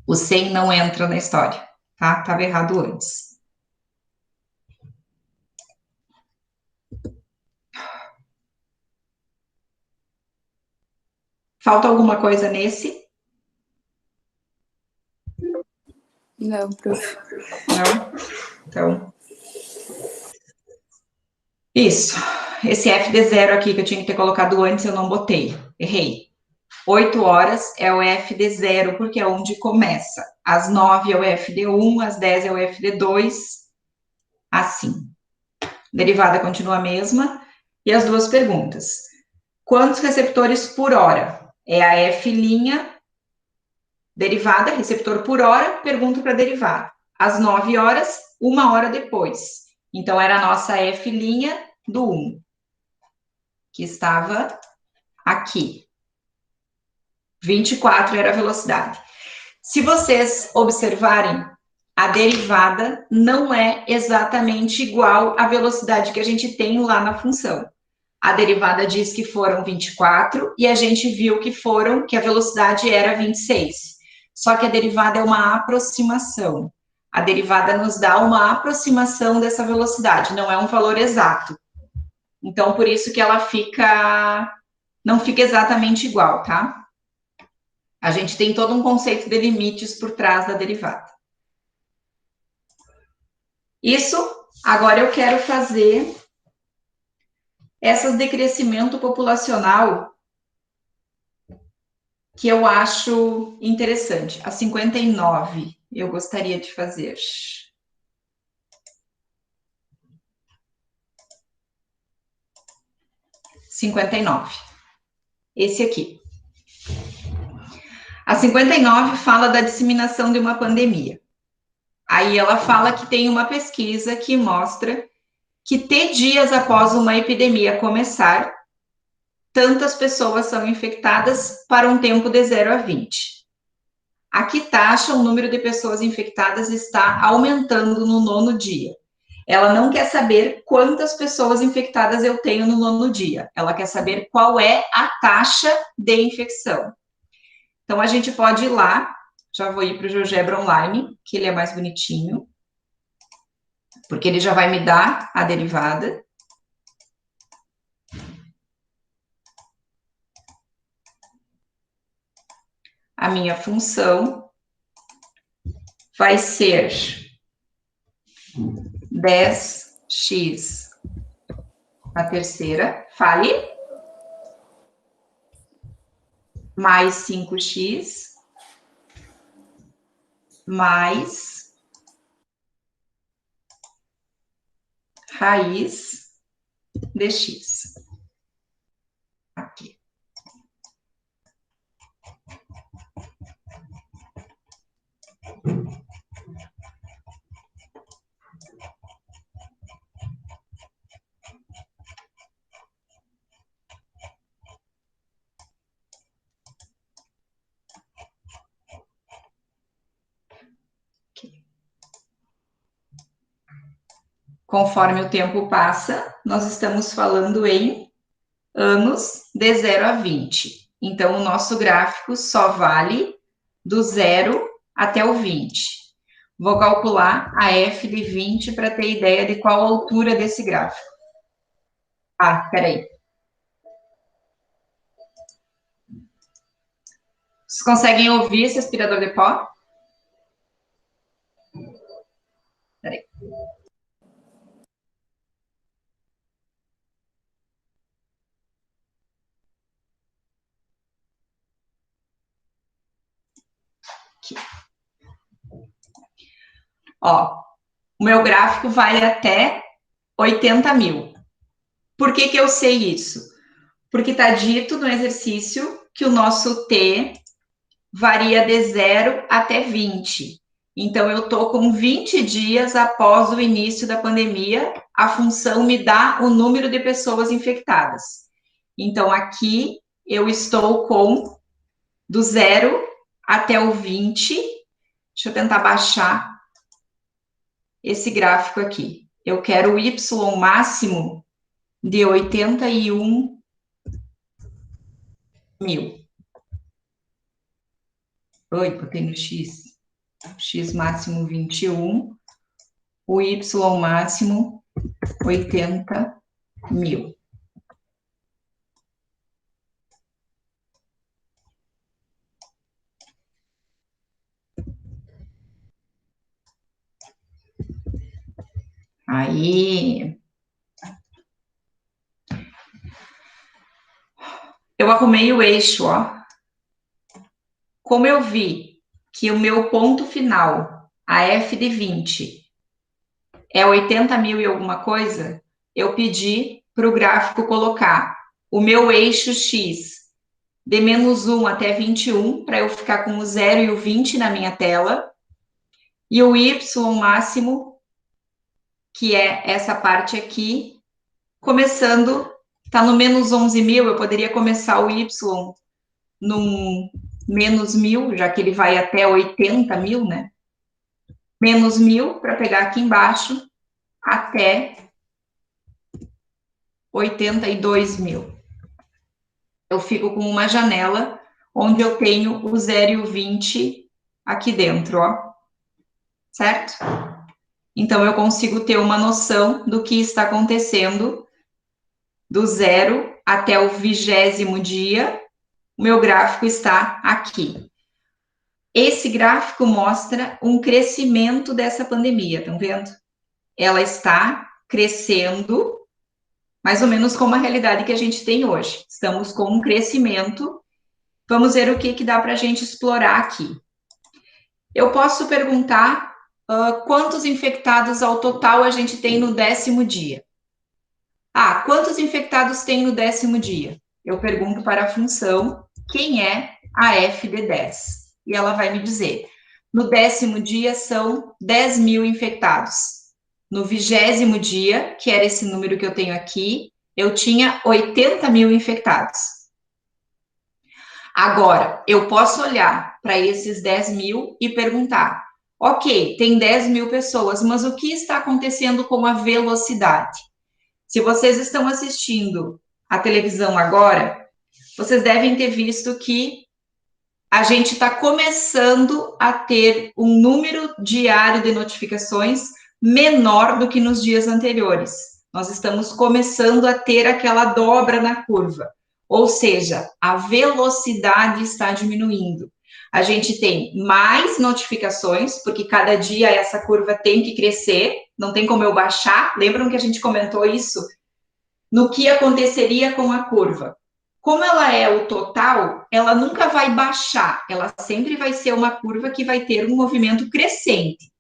O 100 não entra na história, tá? Estava errado antes. Falta alguma coisa nesse? Não, prof. Não? Então... Isso. Esse FD0 aqui que eu tinha que ter colocado antes, eu não botei. Errei. 8 horas é o FD0, porque é onde começa. Às 9 é o FD1, às 10 é o FD2. Assim. Derivada continua a mesma. E as duas perguntas. Quantos receptores por hora? É a F', derivada, receptor por hora, pergunto para a derivada. Às 9 horas, 1 hora depois. Então, era a nossa F' do 1, que estava aqui. 24 era a velocidade. Se vocês observarem, a derivada não é exatamente igual à velocidade que a gente tem lá na função. A derivada diz que foram 24 e a gente viu que a velocidade era 26. Só que a derivada é uma aproximação. A derivada nos dá uma aproximação dessa velocidade, não é um valor exato. Então, por isso que ela não fica exatamente igual, tá? A gente tem todo um conceito de limites por trás da derivada. Isso, agora eu quero fazer essas de crescimento populacional que eu acho interessante. A 59, eu gostaria de fazer. Esse aqui. A 59 fala da disseminação de uma pandemia. Aí ela fala que tem uma pesquisa que mostra que T dias após uma epidemia começar, tantas pessoas são infectadas para um tempo de 0 a 20. A que taxa o número de pessoas infectadas está aumentando no 9º dia? Ela não quer saber quantas pessoas infectadas eu tenho no 9º dia. Ela quer saber qual é a taxa de infecção. Então, a gente pode ir lá, já vou ir para o GeoGebra Online, que ele é mais bonitinho, porque ele já vai me dar a derivada. A minha função vai ser 10x na terceira, fale, mais 5x, mais raiz de x. Aqui. Conforme o tempo passa, nós estamos falando em anos de 0 a 20. Então, o nosso gráfico só vale do 0 até o 20. Vou calcular a f de 20 para ter ideia de qual a altura desse gráfico. Ah, peraí. Vocês conseguem ouvir esse aspirador de pó? Peraí. Aqui. Ó, o meu gráfico vai até 80 mil. Por que eu sei isso? Porque está dito no exercício que o nosso T varia de 0 até 20. Então, eu estou com 20 dias após o início da pandemia, a função me dá o número de pessoas infectadas. Então, aqui eu estou com do 0 até o 20. Deixa eu tentar baixar esse gráfico aqui. Eu quero o Y máximo de 81 mil. Oi, botei no X. X máximo 21. O Y máximo 80 mil. Aí, eu arrumei o eixo, ó. Como eu vi que o meu ponto final, a F de 20, é 80 mil e alguma coisa, eu pedi para o gráfico colocar o meu eixo X de menos 1 até 21, para eu ficar com o 0 e o 20 na minha tela. E o y máximo, que é essa parte aqui, começando, está no menos 11.000, eu poderia começar o y num menos 1.000, já que ele vai até 80.000, né? Menos 1.000, para pegar aqui embaixo, até 82.000. Eu fico com uma janela onde eu tenho o 0 e o 20 aqui dentro, ó. Certo? Então, eu consigo ter uma noção do que está acontecendo do 0 até o 20º dia. O meu gráfico está aqui. Esse gráfico mostra um crescimento dessa pandemia, estão vendo? Ela está crescendo, mais ou menos como a realidade que a gente tem hoje. Estamos com um crescimento. Vamos ver o que dá para a gente explorar aqui. Eu posso perguntar quantos infectados ao total a gente tem no 10º dia. Ah, quantos infectados tem no 10º dia? Eu pergunto para a função quem é a f de 10. E ela vai me dizer, no 10º dia são 10.000 infectados. No 20º dia, que era esse número que eu tenho aqui, eu tinha 80.000 infectados. Agora, eu posso olhar para esses 10.000 e perguntar, ok, tem 10.000 pessoas, mas o que está acontecendo com a velocidade? Se vocês estão assistindo a televisão agora, vocês devem ter visto que a gente está começando a ter um número diário de notificações menor do que nos dias anteriores. Nós estamos começando a ter aquela dobra na curva, ou seja, a velocidade está diminuindo. A gente tem mais notificações, porque cada dia essa curva tem que crescer, não tem como eu baixar. Lembram que a gente comentou isso? No que aconteceria com a curva? Como ela é o total, ela nunca vai baixar, ela sempre vai ser uma curva que vai ter um movimento crescente.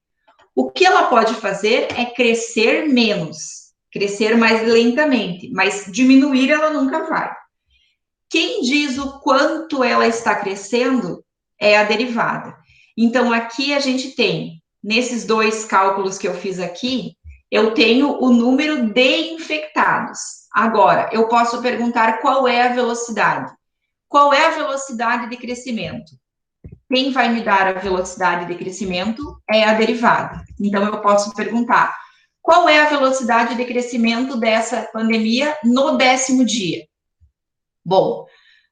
O que ela pode fazer é crescer menos, crescer mais lentamente, mas diminuir ela nunca vai. Quem diz o quanto ela está crescendo é a derivada. Então, aqui a gente tem, nesses dois cálculos que eu fiz aqui, eu tenho o número de infectados. Agora, eu posso perguntar qual é a velocidade. Qual é a velocidade de crescimento? Quem vai me dar a velocidade de crescimento é a derivada. Então, eu posso perguntar, qual é a velocidade de crescimento dessa pandemia no 10º dia? Bom,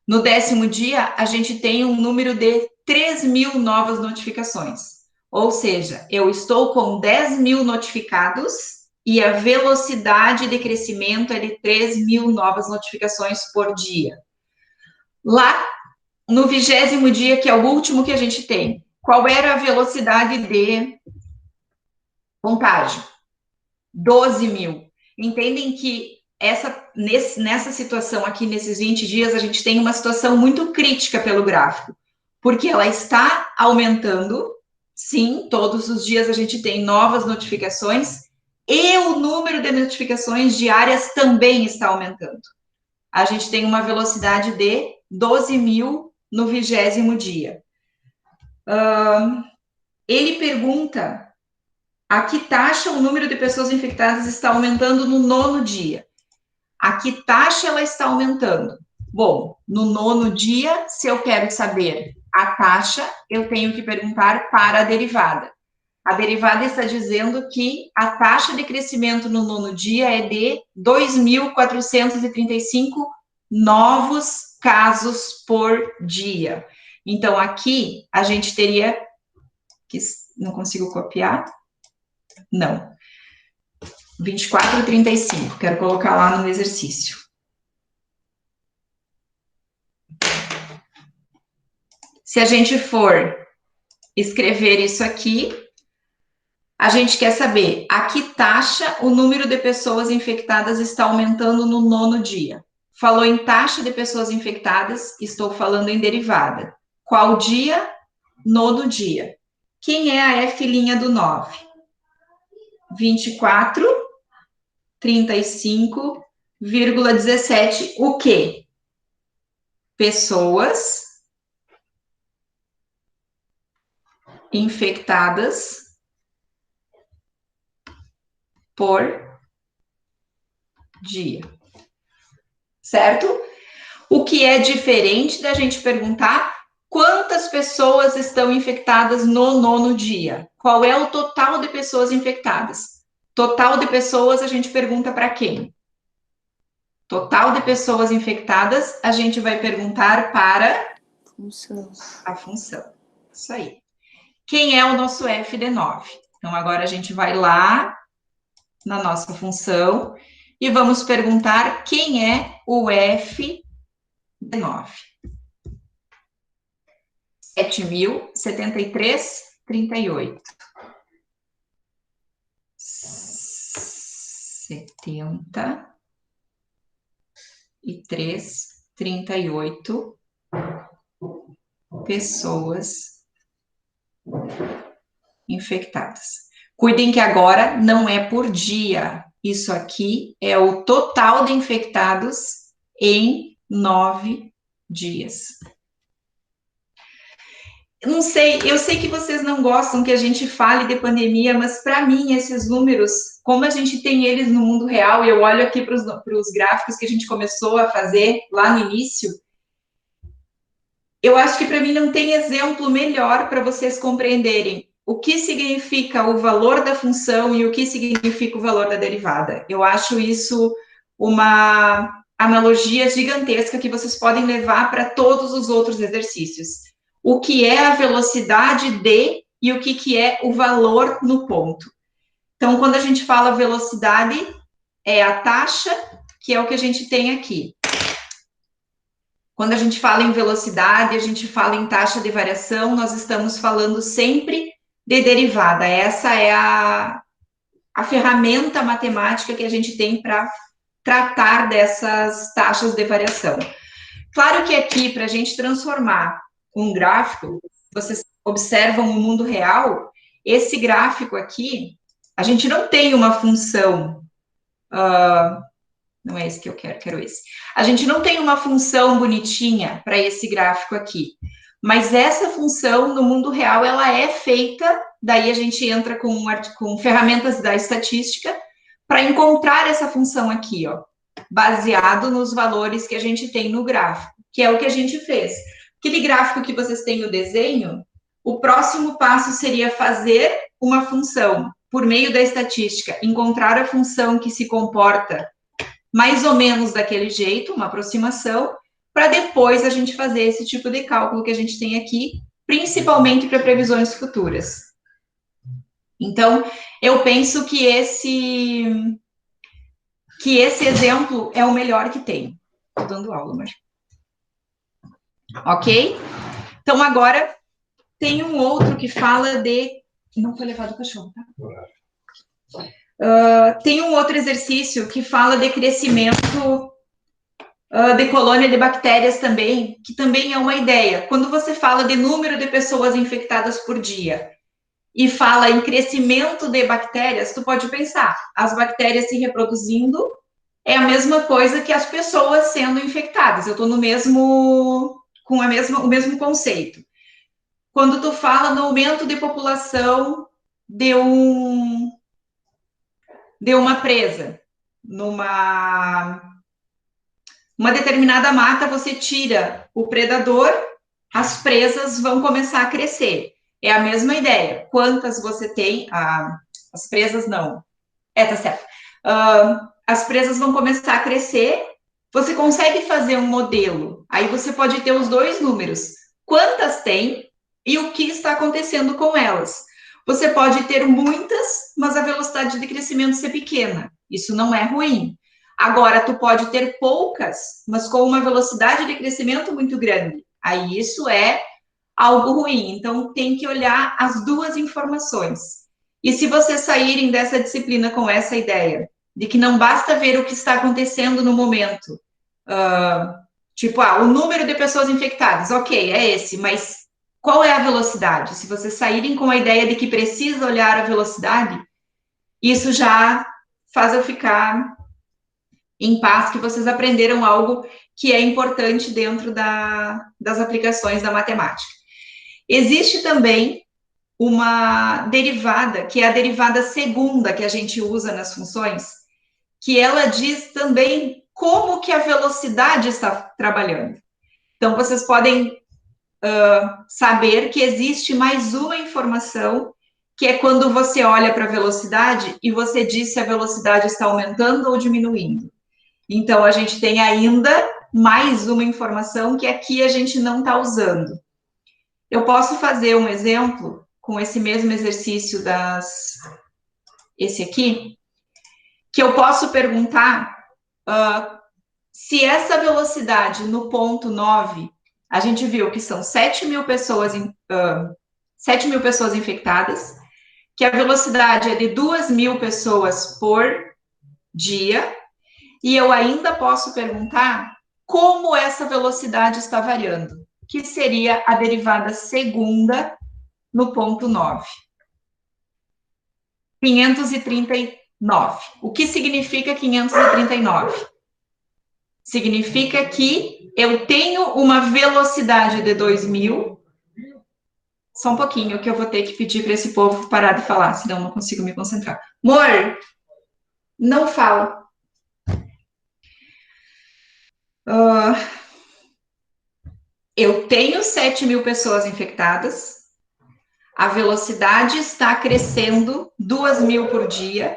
no 10º dia, a gente tem um número de 3.000 novas notificações. Ou seja, eu estou com 10.000 notificados e a velocidade de crescimento é de 3.000 novas notificações por dia. Lá, no 20º dia, que é o último que a gente tem, qual era a velocidade de contágio? 12.000. Entendem que nessa situação aqui, nesses 20 dias, a gente tem uma situação muito crítica pelo gráfico, porque ela está aumentando, sim, todos os dias a gente tem novas notificações, e o número de notificações diárias também está aumentando. A gente tem uma velocidade de 12.000 no 20º dia. Ele pergunta a que taxa o número de pessoas infectadas está aumentando no 9º dia. A que taxa ela está aumentando? Bom, no 9º dia, se eu quero saber a taxa, eu tenho que perguntar para a derivada. A derivada está dizendo que a taxa de crescimento no 9º dia é de 2.435 novos casos por dia. Então, aqui, a gente teria... Não consigo copiar? Não. 24,35. Quero colocar lá no exercício. Se a gente for escrever isso aqui, a gente quer saber a que taxa o número de pessoas infectadas está aumentando no 9º dia. Falou em taxa de pessoas infectadas, estou falando em derivada. Qual dia? 9º dia. Quem é a F' do 9? 24,35,17. O quê? pessoas infectadas por dia. Certo? O que é diferente da gente perguntar quantas pessoas estão infectadas no 9º dia? Qual é o total de pessoas infectadas? Total de pessoas a gente pergunta para quem? Total de pessoas infectadas a gente vai perguntar para a função. Isso aí. Quem é o nosso FD9? Então, agora a gente vai lá na nossa função e vamos perguntar quem é o FD9. 7.073,38. 73,38 pessoas infectadas. Cuidem que agora não é por dia. Isso aqui é o total de infectados em 9 dias. Não sei, eu sei que vocês não gostam que a gente fale de pandemia, mas para mim esses números, como a gente tem eles no mundo real, e eu olho aqui para os gráficos que a gente começou a fazer lá no início, eu acho que para mim não tem exemplo melhor para vocês compreenderem o que significa o valor da função e o que significa o valor da derivada. Eu acho isso uma analogia gigantesca que vocês podem levar para todos os outros exercícios. O que é a velocidade de e o que é o valor no ponto. Então, quando a gente fala velocidade, é a taxa, que é o que a gente tem aqui. Quando a gente fala em velocidade, a gente fala em taxa de variação, nós estamos falando sempre de derivada. Essa é a ferramenta matemática que a gente tem para tratar dessas taxas de variação. Claro que aqui, para a gente transformar um gráfico, vocês observam o mundo real, esse gráfico aqui, a gente não tem uma função, não é esse que eu quero esse. A gente não tem uma função bonitinha para esse gráfico aqui, mas essa função, no mundo real, ela é feita, daí a gente entra com ferramentas da estatística, para encontrar essa função aqui, ó, baseado nos valores que a gente tem no gráfico, que é o que a gente fez. Aquele gráfico que vocês têm o desenho, o próximo passo seria fazer uma função, por meio da estatística, encontrar a função que se comporta mais ou menos daquele jeito, uma aproximação, para depois a gente fazer esse tipo de cálculo que a gente tem aqui, principalmente para previsões futuras. Então, eu penso que esse exemplo é o melhor que tem. Estou dando aula, mas... Ok? Então, agora, tem um outro que fala de... Não foi levado o cachorro, tá? Tem um outro exercício que fala de crescimento de colônia de bactérias também, que também é uma ideia. Quando você fala de número de pessoas infectadas por dia e fala em crescimento de bactérias, tu pode pensar, as bactérias se reproduzindo é a mesma coisa que as pessoas sendo infectadas. Eu estou no mesmo, com o mesmo conceito. Quando tu fala no aumento de população de uma presa, numa determinada mata, você tira o predador, as presas vão começar a crescer. É a mesma ideia. Quantas você tem? As presas não. Tá certo. As presas vão começar a crescer, você consegue fazer um modelo. Aí você pode ter os dois números. Quantas tem e o que está acontecendo com elas. Você pode ter muitas, mas a velocidade de crescimento ser pequena. Isso não é ruim. Agora, tu pode ter poucas, mas com uma velocidade de crescimento muito grande. Aí isso é algo ruim. Então, tem que olhar as duas informações. E se vocês saírem dessa disciplina com essa ideia, de que não basta ver o que está acontecendo no momento, o número de pessoas infectadas, ok, é esse, mas qual é a velocidade? Se vocês saírem com a ideia de que precisa olhar a velocidade, isso já faz eu ficar em paz que vocês aprenderam algo que é importante dentro das aplicações da matemática. Existe também uma derivada, que é a derivada segunda que a gente usa nas funções, que ela diz também como que a velocidade está trabalhando. Então, vocês podem saber que existe mais uma informação, que é quando você olha para a velocidade e você diz se a velocidade está aumentando ou diminuindo. Então, a gente tem ainda mais uma informação que aqui a gente não está usando. Eu posso fazer um exemplo com esse mesmo exercício esse aqui, que eu posso perguntar se essa velocidade no ponto 9, a gente viu que são 7.000 pessoas, 7.000 pessoas infectadas, que a velocidade é de 2.000 pessoas por dia, e eu ainda posso perguntar como essa velocidade está variando, que seria a derivada segunda no ponto 9. 539. O que significa 539? Significa que eu tenho uma velocidade de 2.000. Só um pouquinho, que eu vou ter que pedir para esse povo parar de falar, senão eu não consigo me concentrar. Amor, não fala. Eu tenho 7.000 pessoas infectadas, a velocidade está crescendo 2.000 por dia,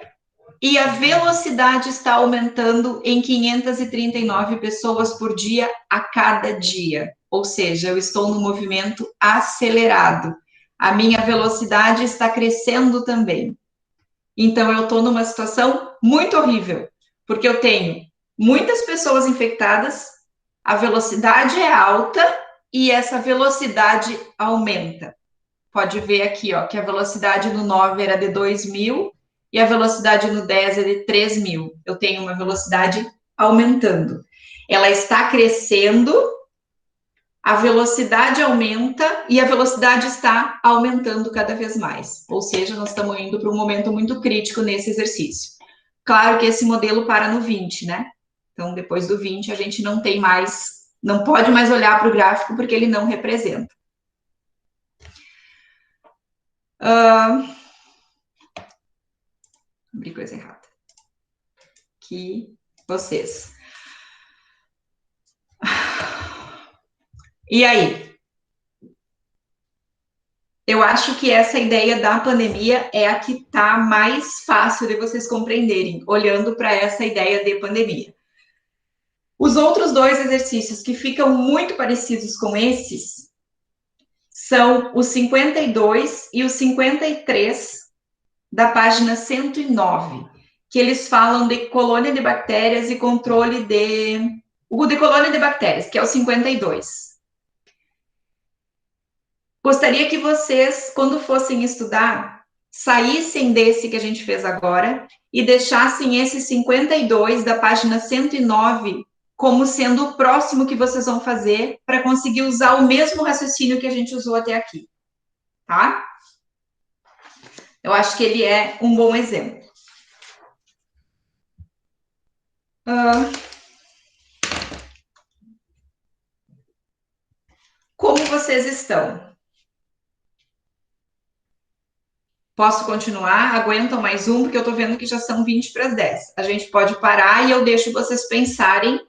e a velocidade está aumentando em 539 pessoas por dia a cada dia. Ou seja, eu estou no movimento acelerado. A minha velocidade está crescendo também. Então, eu estou numa situação muito horrível, porque eu tenho muitas pessoas infectadas, a velocidade é alta e essa velocidade aumenta. Pode ver aqui, ó, que a velocidade no 9 era de 2.000 e a velocidade no 10 é de 3.000. Eu tenho uma velocidade aumentando. Ela está crescendo, a velocidade aumenta e a velocidade está aumentando cada vez mais. Ou seja, nós estamos indo para um momento muito crítico nesse exercício. Claro que esse modelo para no 20, né? Então, depois do 20, a gente não tem mais, não pode mais olhar para o gráfico porque ele não representa. Abri coisa errada. Aqui, vocês. E aí? Eu acho que essa ideia da pandemia é a que está mais fácil de vocês compreenderem, olhando para essa ideia de pandemia. Os outros dois exercícios que ficam muito parecidos com esses são os 52 e os 53 da página 109, que eles falam de colônia de bactérias e controle o de colônia de bactérias, que é o 52. Gostaria que vocês, quando fossem estudar, saíssem desse que a gente fez agora e deixassem esse 52 da página 109 como sendo o próximo que vocês vão fazer para conseguir usar o mesmo raciocínio que a gente usou até aqui, tá? Eu acho que ele é um bom exemplo. Como vocês estão? Posso continuar? Aguentam mais um, porque eu estou vendo que já são 20 para as 10. A gente pode parar e eu deixo vocês pensarem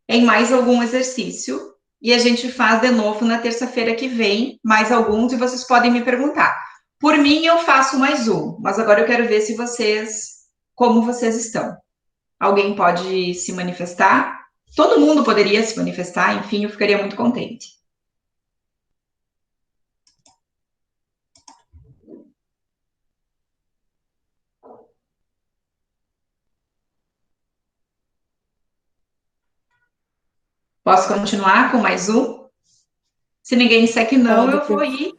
em mais algum exercício e a gente faz de novo na terça-feira que vem, mais alguns, e vocês podem me perguntar. Por mim, eu faço mais um, mas agora eu quero ver se como vocês estão. Alguém pode se manifestar? Todo mundo poderia se manifestar, enfim, eu ficaria muito contente. Posso continuar com mais um? Se ninguém disser que não, eu vou ir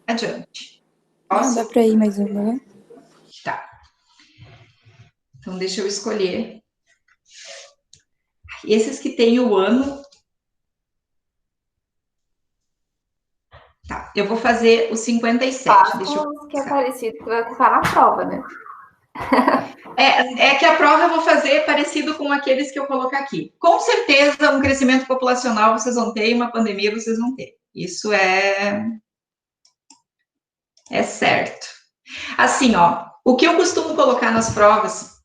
adiante. Posso? Não, dá para ir mais um, né? Tá. Então, deixa eu escolher. Esses que tem o ano. Tá, eu vou fazer o 57. Deixa eu... que é parecido, que vai ficar na prova, né? É que a prova eu vou fazer parecido com aqueles que eu colocar aqui. Com certeza, um crescimento populacional vocês vão ter e uma pandemia vocês vão ter. Isso é certo. Assim, ó, o que eu costumo colocar nas provas,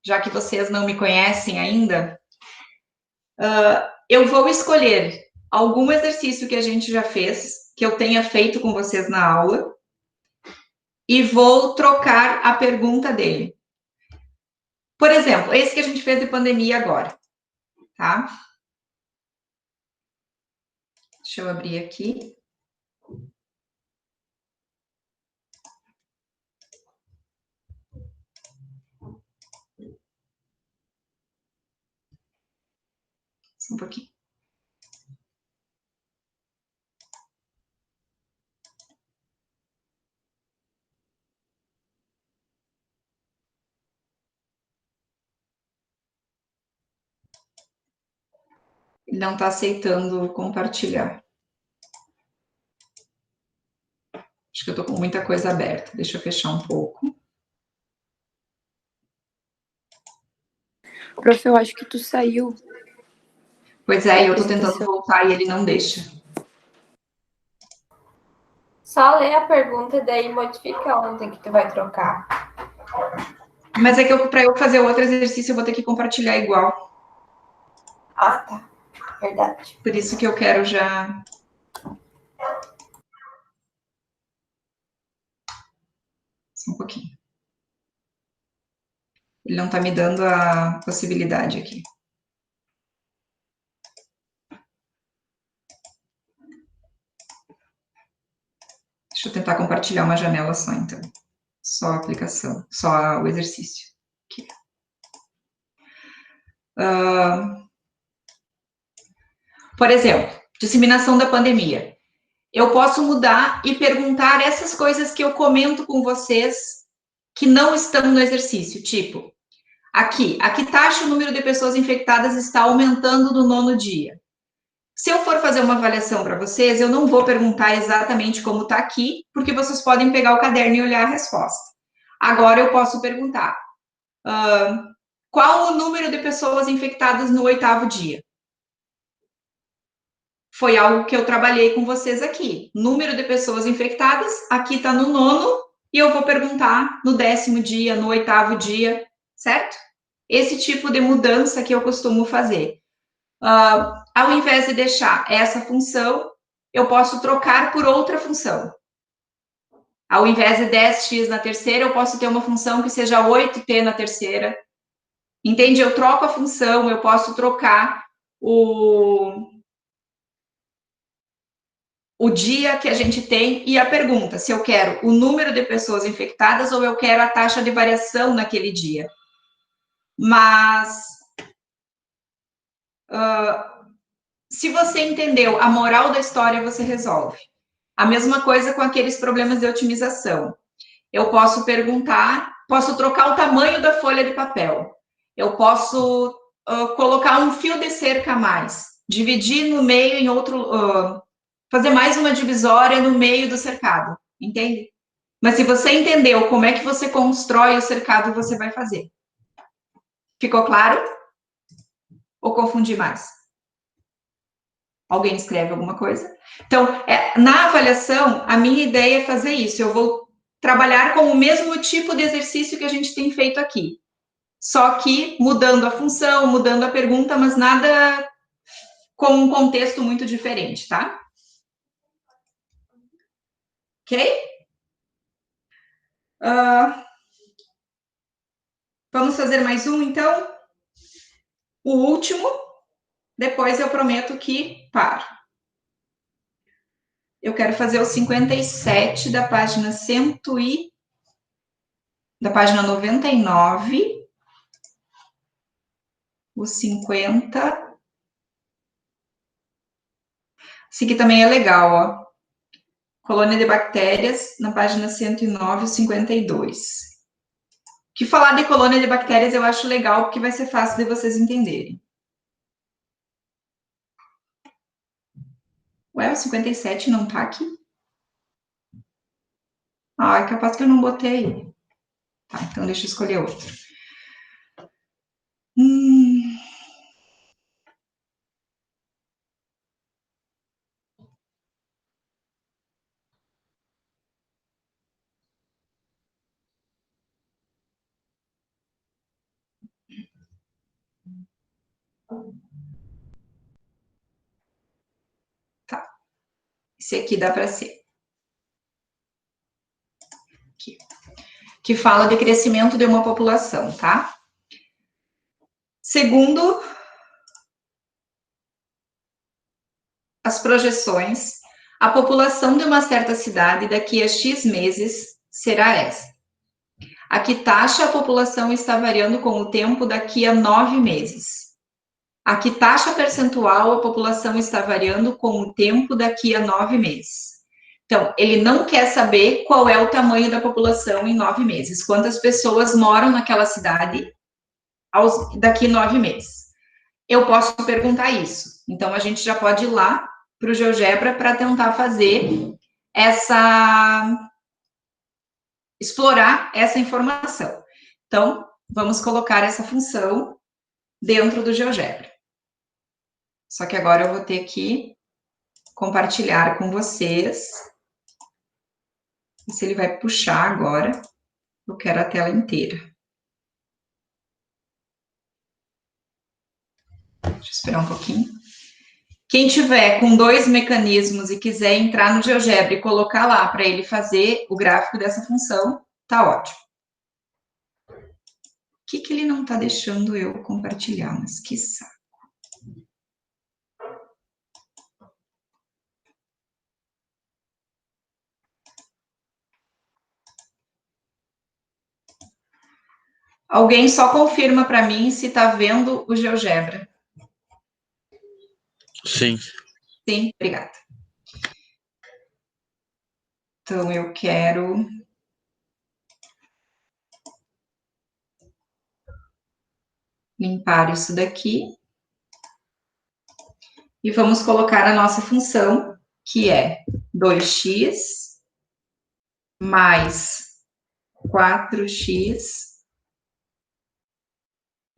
já que vocês não me conhecem ainda, eu vou escolher algum exercício que a gente já fez, que eu tenha feito com vocês na aula, e vou trocar a pergunta dele. Por exemplo, esse que a gente fez de pandemia agora, tá? Deixa eu abrir aqui. Só um pouquinho. Ele não está aceitando compartilhar. Acho que eu estou com muita coisa aberta. Deixa eu fechar um pouco. Prof, eu acho que tu saiu. Pois é, eu estou tentando voltar e ele não deixa. Só lê a pergunta e daí modifica ontem que tu vai trocar. Mas é que para eu fazer outro exercício, eu vou ter que compartilhar igual. Ah, tá. Verdade. Por isso que eu quero já... Só um pouquinho. Ele não está me dando a possibilidade aqui. Deixa eu tentar compartilhar uma janela só, então. Só a aplicação, só o exercício. Aqui. Por exemplo, disseminação da pandemia. Eu posso mudar e perguntar essas coisas que eu comento com vocês que não estão no exercício, tipo, aqui, a que taxa o número de pessoas infectadas está aumentando no 9º dia? Se eu for fazer uma avaliação para vocês, eu não vou perguntar exatamente como está aqui, porque vocês podem pegar o caderno e olhar a resposta. Agora eu posso perguntar, qual o número de pessoas infectadas no 8º dia? Foi algo que eu trabalhei com vocês aqui. Número de pessoas infectadas, aqui está no 9º, e eu vou perguntar no 10º dia, no 8º dia, certo? Esse tipo de mudança que eu costumo fazer. Ao invés de deixar essa função, eu posso trocar por outra função. Ao invés de 10x na terceira, eu posso ter uma função que seja 8t na terceira. Entende? Eu troco a função, eu posso trocar o dia que a gente tem e a pergunta, se eu quero o número de pessoas infectadas ou eu quero a taxa de variação naquele dia. Mas, se você entendeu a moral da história, você resolve. A mesma coisa com aqueles problemas de otimização. Eu posso perguntar, posso trocar o tamanho da folha de papel. Eu posso colocar um fio de cerca a mais, dividir no meio em outro... fazer mais uma divisória no meio do cercado, entende? Mas se você entendeu como é que você constrói o cercado, você vai fazer. Ficou claro? Ou confundi mais? Alguém escreve alguma coisa? Então, na avaliação, a minha ideia é fazer isso. Eu vou trabalhar com o mesmo tipo de exercício que a gente tem feito aqui. Só que mudando a função, mudando a pergunta, mas nada com um contexto muito diferente, tá? Ok? Vamos fazer mais um, então? O último, depois eu prometo que paro. Eu quero fazer o 57 da página da página 99, o 50. Esse aqui também é legal, ó. Colônia de bactérias, na página 109, o 52. Que falar de colônia de bactérias eu acho legal, porque vai ser fácil de vocês entenderem. Ué, o 57 não tá aqui? Ah, é capaz que eu não botei. Tá, então deixa eu escolher outro. Tá. Esse aqui dá para ser. Aqui. Que fala de crescimento de uma população, tá? Segundo as projeções, a população de uma certa cidade daqui a X meses será essa. A que taxa a população está variando com o tempo daqui a 9 meses. A que taxa percentual a população está variando com o tempo daqui a 9 meses. Então, ele não quer saber qual é o tamanho da população em 9 meses. Quantas pessoas moram naquela cidade daqui a 9 meses. Eu posso perguntar isso. Então, a gente já pode ir lá para o GeoGebra para tentar fazer explorar essa informação. Então, vamos colocar essa função dentro do GeoGebra. Só que agora eu vou ter que compartilhar com vocês. Se ele vai puxar agora, eu quero a tela inteira. Deixa eu esperar um pouquinho. Quem tiver com 2 mecanismos e quiser entrar no GeoGebra e colocar lá para ele fazer o gráfico dessa função, tá ótimo. O que ele não está deixando eu compartilhar? Mas que saco. Alguém só confirma para mim se está vendo o GeoGebra. Sim. Sim, obrigada. Então, eu quero limpar isso daqui. E vamos colocar a nossa função, que é 2x mais 4x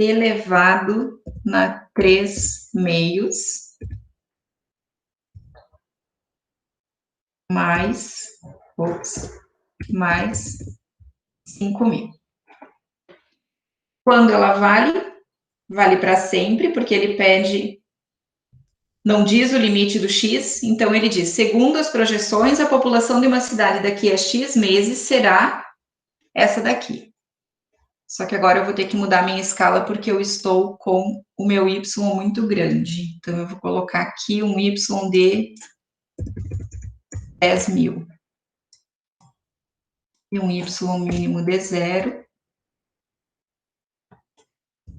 elevado na 3 meios mais 5.000. Quando ela vale para sempre, porque ele pede, não diz o limite do x, então ele diz, segundo as projeções, a população de uma cidade daqui a x meses será essa daqui. Só que agora eu vou ter que mudar minha escala porque eu estou com o meu y muito grande. Então, eu vou colocar aqui um y de 10.000. E um y mínimo de 0.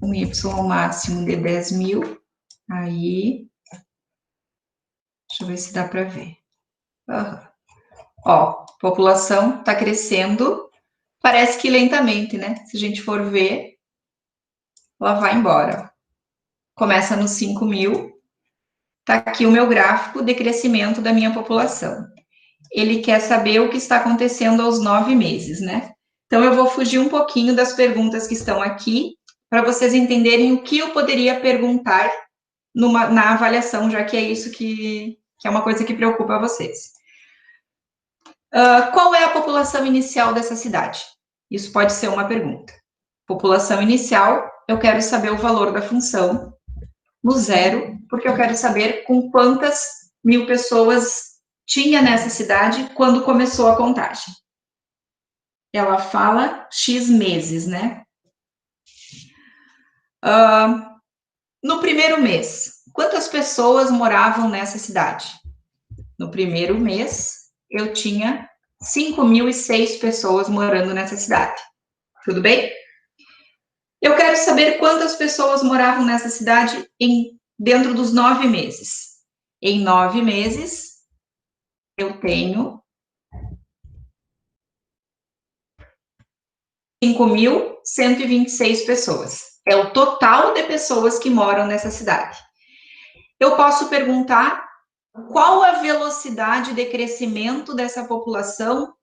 Um y máximo de 10.000. Aí, deixa eu ver se dá para ver. Uhum. Ó, população está crescendo, parece que lentamente, né? Se a gente for ver, ela vai embora. Começa nos 5.000. Está aqui o meu gráfico de crescimento da minha população. Ele quer saber o que está acontecendo aos 9 meses, né? Então, eu vou fugir um pouquinho das perguntas que estão aqui, para vocês entenderem o que eu poderia perguntar na avaliação, já que é isso que é uma coisa que preocupa vocês. Qual é a população inicial dessa cidade? Isso pode ser uma pergunta. População inicial, eu quero saber o valor da função no 0, porque eu quero saber com quantas 1.000 pessoas tinha nessa cidade quando começou a contagem. Ela fala X meses, né? No primeiro mês, quantas pessoas moravam nessa cidade? No primeiro mês, eu tinha 5.006 pessoas morando nessa cidade. Tudo bem? Eu quero saber quantas pessoas moravam nessa cidade dentro dos 9 meses. Em 9 meses, eu tenho 5.126 pessoas. É o total de pessoas que moram nessa cidade. Eu posso perguntar qual a velocidade de crescimento dessa população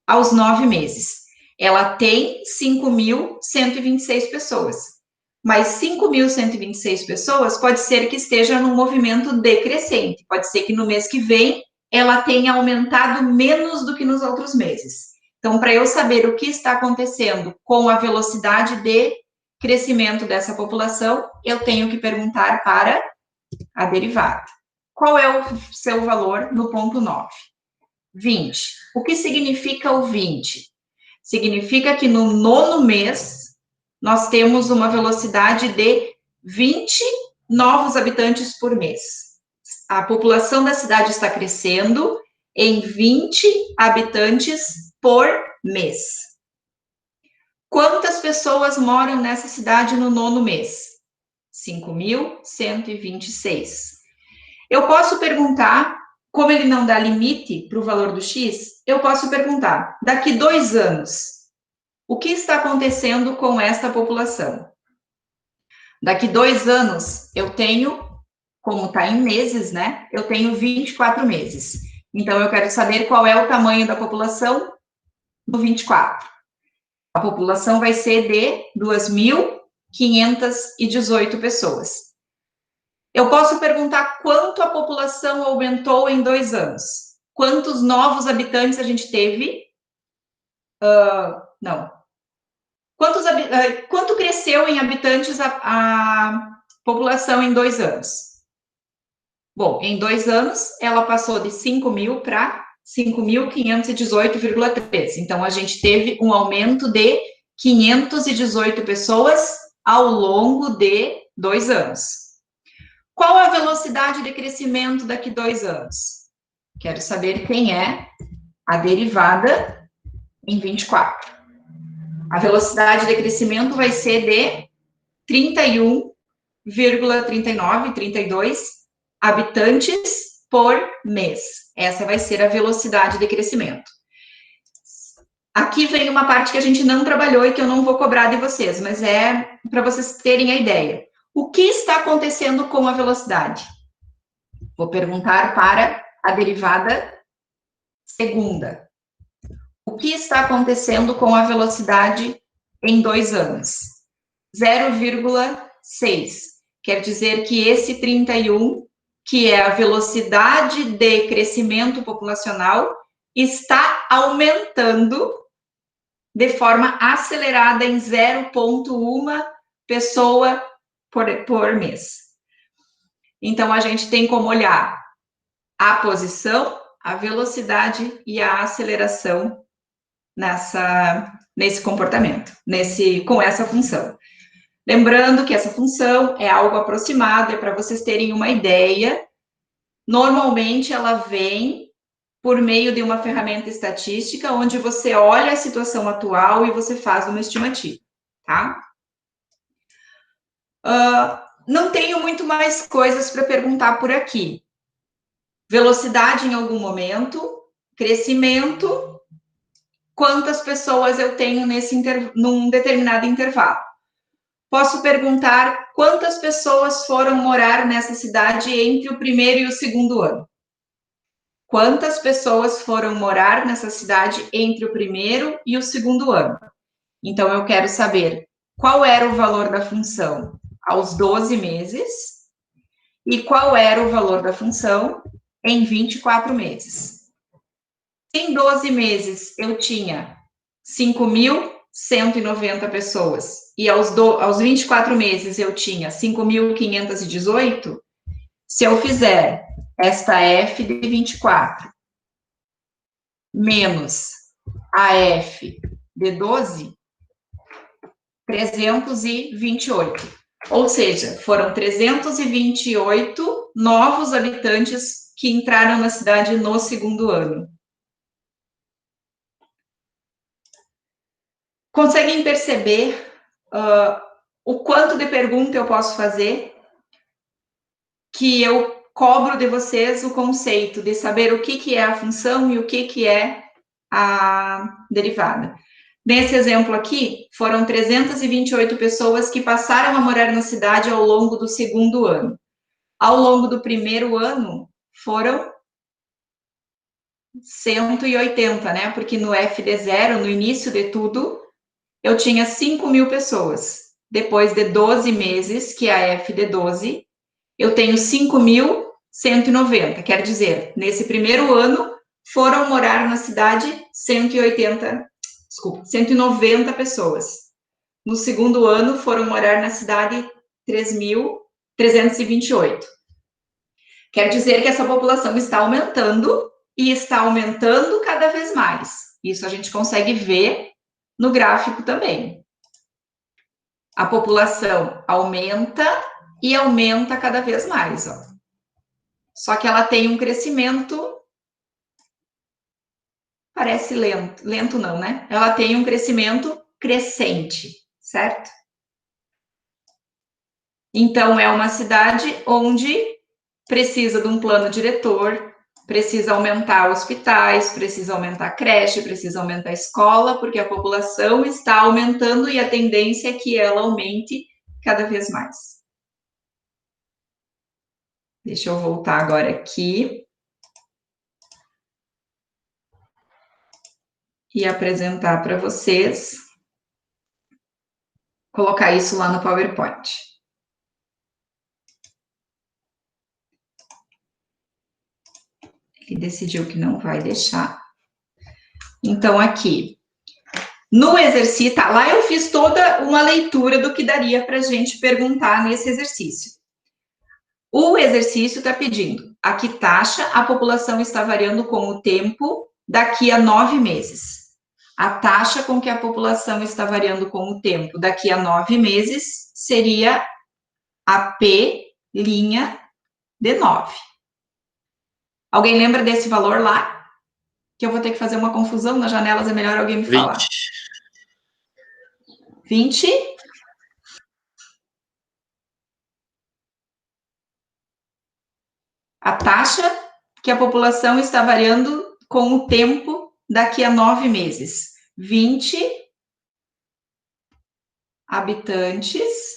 aos 9 meses. Ela tem 5.126 pessoas. Mas 5.126 pessoas pode ser que esteja num movimento decrescente. Pode ser que no mês que vem ela tenha aumentado menos do que nos outros meses. Então, para eu saber o que está acontecendo com a velocidade de crescimento dessa população, eu tenho que perguntar para a derivada. Qual é o seu valor no ponto 9? 20. O que significa o 20? Significa que no 9º mês, nós temos uma velocidade de 20 novos habitantes por mês. A população da cidade está crescendo em 20 habitantes por mês. Quantas pessoas moram nessa cidade no 9º mês? 5.126. Eu posso perguntar, como ele não dá limite para o valor do X, eu posso perguntar, daqui 2 anos, o que está acontecendo com esta população? Daqui 2 anos, eu tenho, como está em meses, né? Eu tenho 24 meses. Então, eu quero saber qual é o tamanho da população no 24. A população vai ser de 2.518 pessoas. Eu posso perguntar quanto a população aumentou em 2 anos. Quantos novos habitantes a gente teve? Quanto cresceu em habitantes a população em 2 anos? Bom, em 2 anos, ela passou de 5.000 para 5.518,3. Então, a gente teve um aumento de 518 pessoas ao longo de 2 anos. Qual a velocidade de crescimento daqui 2 anos? Quero saber quem é a derivada em 24. A velocidade de crescimento vai ser de 31,39, 32 habitantes por mês. Essa vai ser a velocidade de crescimento. Aqui vem uma parte que a gente não trabalhou e que eu não vou cobrar de vocês, mas é para vocês terem a ideia. O que está acontecendo com a velocidade? Vou perguntar para a derivada segunda. O que está acontecendo com a velocidade em 2 anos? 0,6. Quer dizer que esse 31, que é a velocidade de crescimento populacional, está aumentando de forma acelerada em 0,1 pessoa por mês. Então, a gente tem como olhar a posição, a velocidade e a aceleração nesse comportamento, com essa função. Lembrando que essa função é algo aproximado, é para vocês terem uma ideia. Normalmente, ela vem por meio de uma ferramenta estatística, onde você olha a situação atual e você faz uma estimativa, tá? Não tenho muito mais coisas para perguntar por aqui. Velocidade em algum momento, crescimento, quantas pessoas eu tenho num determinado intervalo. Posso perguntar quantas pessoas foram morar nessa cidade entre o 1º e o 2º ano. Quantas pessoas foram morar nessa cidade entre o 1º e o 2º ano? Então, eu quero saber qual era o valor da função aos 12 meses e qual era o valor da função em 24 meses. Em 12 meses, eu tinha 5.190 pessoas e aos 24 meses eu tinha 5.518. Se eu fizer esta F de 24 menos a F de 12, 328. Ou seja, foram 328 novos habitantes que entraram na cidade no 2º ano. Conseguem perceber o quanto de pergunta eu posso fazer? Que eu cobro de vocês o conceito de saber o que é a função e o que é a derivada. Nesse exemplo aqui, foram 328 pessoas que passaram a morar na cidade ao longo do 2º ano. Ao longo do 1º ano, foram 180, né? Porque no FD0, no início de tudo, eu tinha 5.000 pessoas. Depois de 12 meses, que é a FD12, eu tenho 5.190. Quer dizer, nesse primeiro ano, foram morar na cidade 190 pessoas. No segundo ano, foram morar na cidade 3.328. Quer dizer que essa população está aumentando e está aumentando cada vez mais. Isso a gente consegue ver no gráfico também. A população aumenta e aumenta cada vez mais, ó. Só que ela tem um crescimento, parece lento, lento não, né? Ela tem um crescimento crescente, certo? Então, é uma cidade onde precisa de um plano diretor, precisa aumentar hospitais, precisa aumentar creche, precisa aumentar escola, porque a população está aumentando e a tendência é que ela aumente cada vez mais. Deixa eu voltar agora aqui e apresentar para vocês, colocar isso lá no PowerPoint. Ele decidiu que não vai deixar. Então, aqui, no exercício, tá, lá eu fiz toda uma leitura do que daria para a gente perguntar nesse exercício. O exercício está pedindo a que taxa a população está variando com o tempo daqui a 9 meses. A taxa com que a população está variando com o tempo daqui a 9 meses seria a P' de 9. Alguém lembra desse valor lá? Que eu vou ter que fazer uma confusão nas janelas, é melhor alguém me falar. 20. A taxa que a população está variando com o tempo daqui a 9 meses. 20 habitantes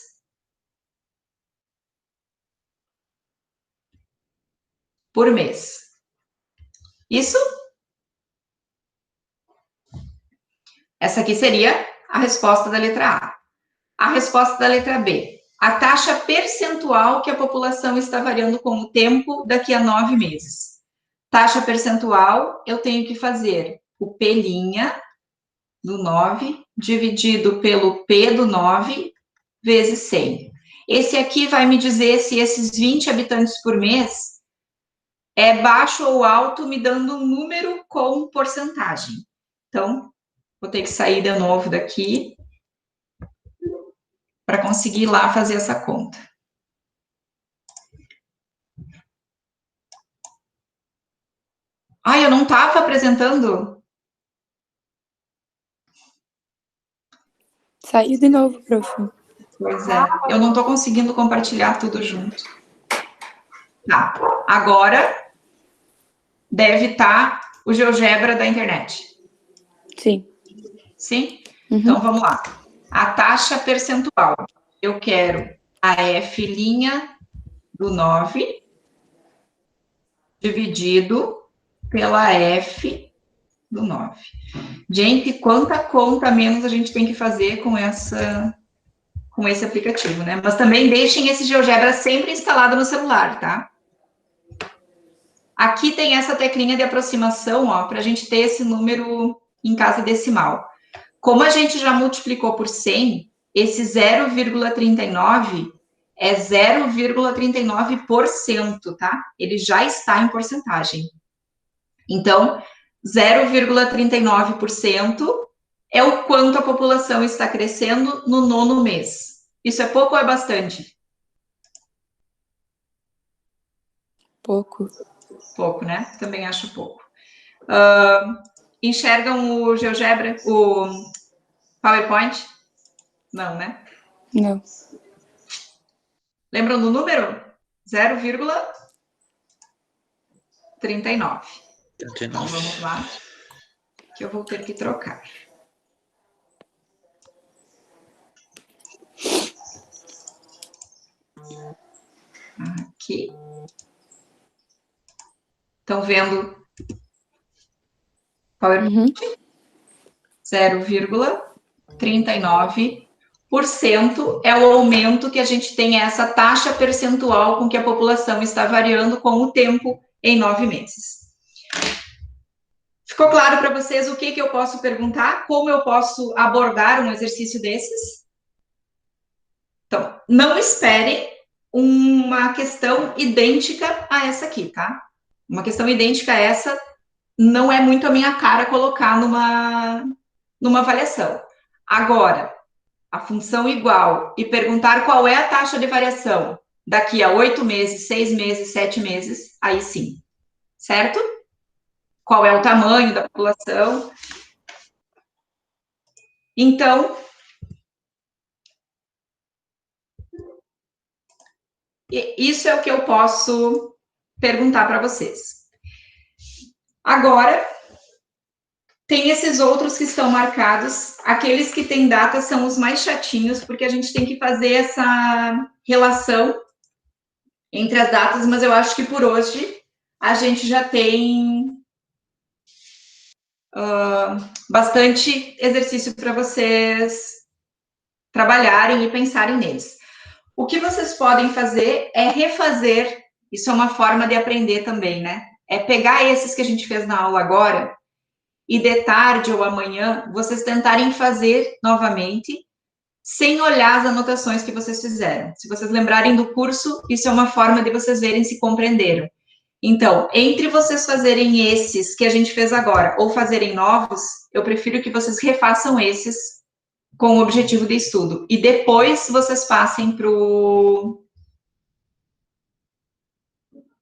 por mês. Isso? Essa aqui seria a resposta da letra A. A resposta da letra B. A taxa percentual que a população está variando com o tempo daqui a 9 meses. Taxa percentual, eu tenho que fazer o P' do 9 dividido pelo P do 9 vezes 100. Esse aqui vai me dizer se esses 20 habitantes por mês é baixo ou alto, me dando um número com porcentagem. Então, vou ter que sair de novo daqui para conseguir ir lá fazer essa conta. Ai, eu não estava apresentando? Saiu de novo, prof. Pois é, eu não estou conseguindo compartilhar tudo junto. Tá, agora deve estar o GeoGebra da internet. Sim. Sim? Uhum. Então, vamos lá. A taxa percentual. Eu quero a F' do 9 dividido pela F do 9. Gente, quanta conta menos a gente tem que fazer com esse aplicativo, né? Mas também deixem esse GeoGebra sempre instalado no celular, tá? Aqui tem essa teclinha de aproximação, ó, para a gente ter esse número em casa decimal. Como a gente já multiplicou por 100, esse 0,39 é 0,39%, tá? Ele já está em porcentagem. Então, 0,39% é o quanto a população está crescendo no 9º mês. Isso é pouco ou é bastante? Pouco. Pouco, né? Também acho pouco. Enxergam o GeoGebra, o PowerPoint? Não, né? Não. Lembram do número? 0,39. Então, vamos lá, que eu vou ter que trocar. Aqui. Estão vendo PowerPoint, 0,39% é o aumento que a gente tem, essa taxa percentual com que a população está variando com o tempo em 9 meses. Ficou claro para vocês o que eu posso perguntar? Como eu posso abordar um exercício desses? Então, não esperem uma questão idêntica a essa aqui, tá? Uma questão idêntica a essa não é muito a minha cara colocar numa avaliação. Agora, a função igual e perguntar qual é a taxa de variação daqui a 8 meses, 6 meses, 7 meses, aí sim. Certo? Qual é o tamanho da população? Então, isso é o que eu posso perguntar para vocês. Agora, tem esses outros que estão marcados, aqueles que têm data são os mais chatinhos, porque a gente tem que fazer essa relação entre as datas, mas eu acho que por hoje a gente já tem bastante exercício para vocês trabalharem e pensarem neles. O que vocês podem fazer é refazer, isso é uma forma de aprender também, né? É pegar esses que a gente fez na aula agora e de tarde ou amanhã, vocês tentarem fazer novamente, sem olhar as anotações que vocês fizeram. Se vocês lembrarem do curso, isso é uma forma de vocês verem se compreenderam. Então, entre vocês fazerem esses que a gente fez agora ou fazerem novos, eu prefiro que vocês refaçam esses com o objetivo de estudo. E depois vocês passem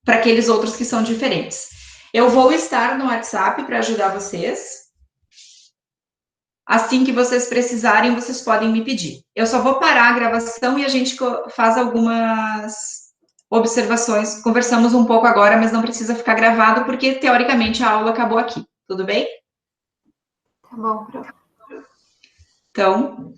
para aqueles outros que são diferentes. Eu vou estar no WhatsApp para ajudar vocês. Assim que vocês precisarem, vocês podem me pedir. Eu só vou parar a gravação e a gente faz algumas observações. Conversamos um pouco agora, mas não precisa ficar gravado, porque, teoricamente, a aula acabou aqui. Tudo bem? Tá bom, Pro. Então,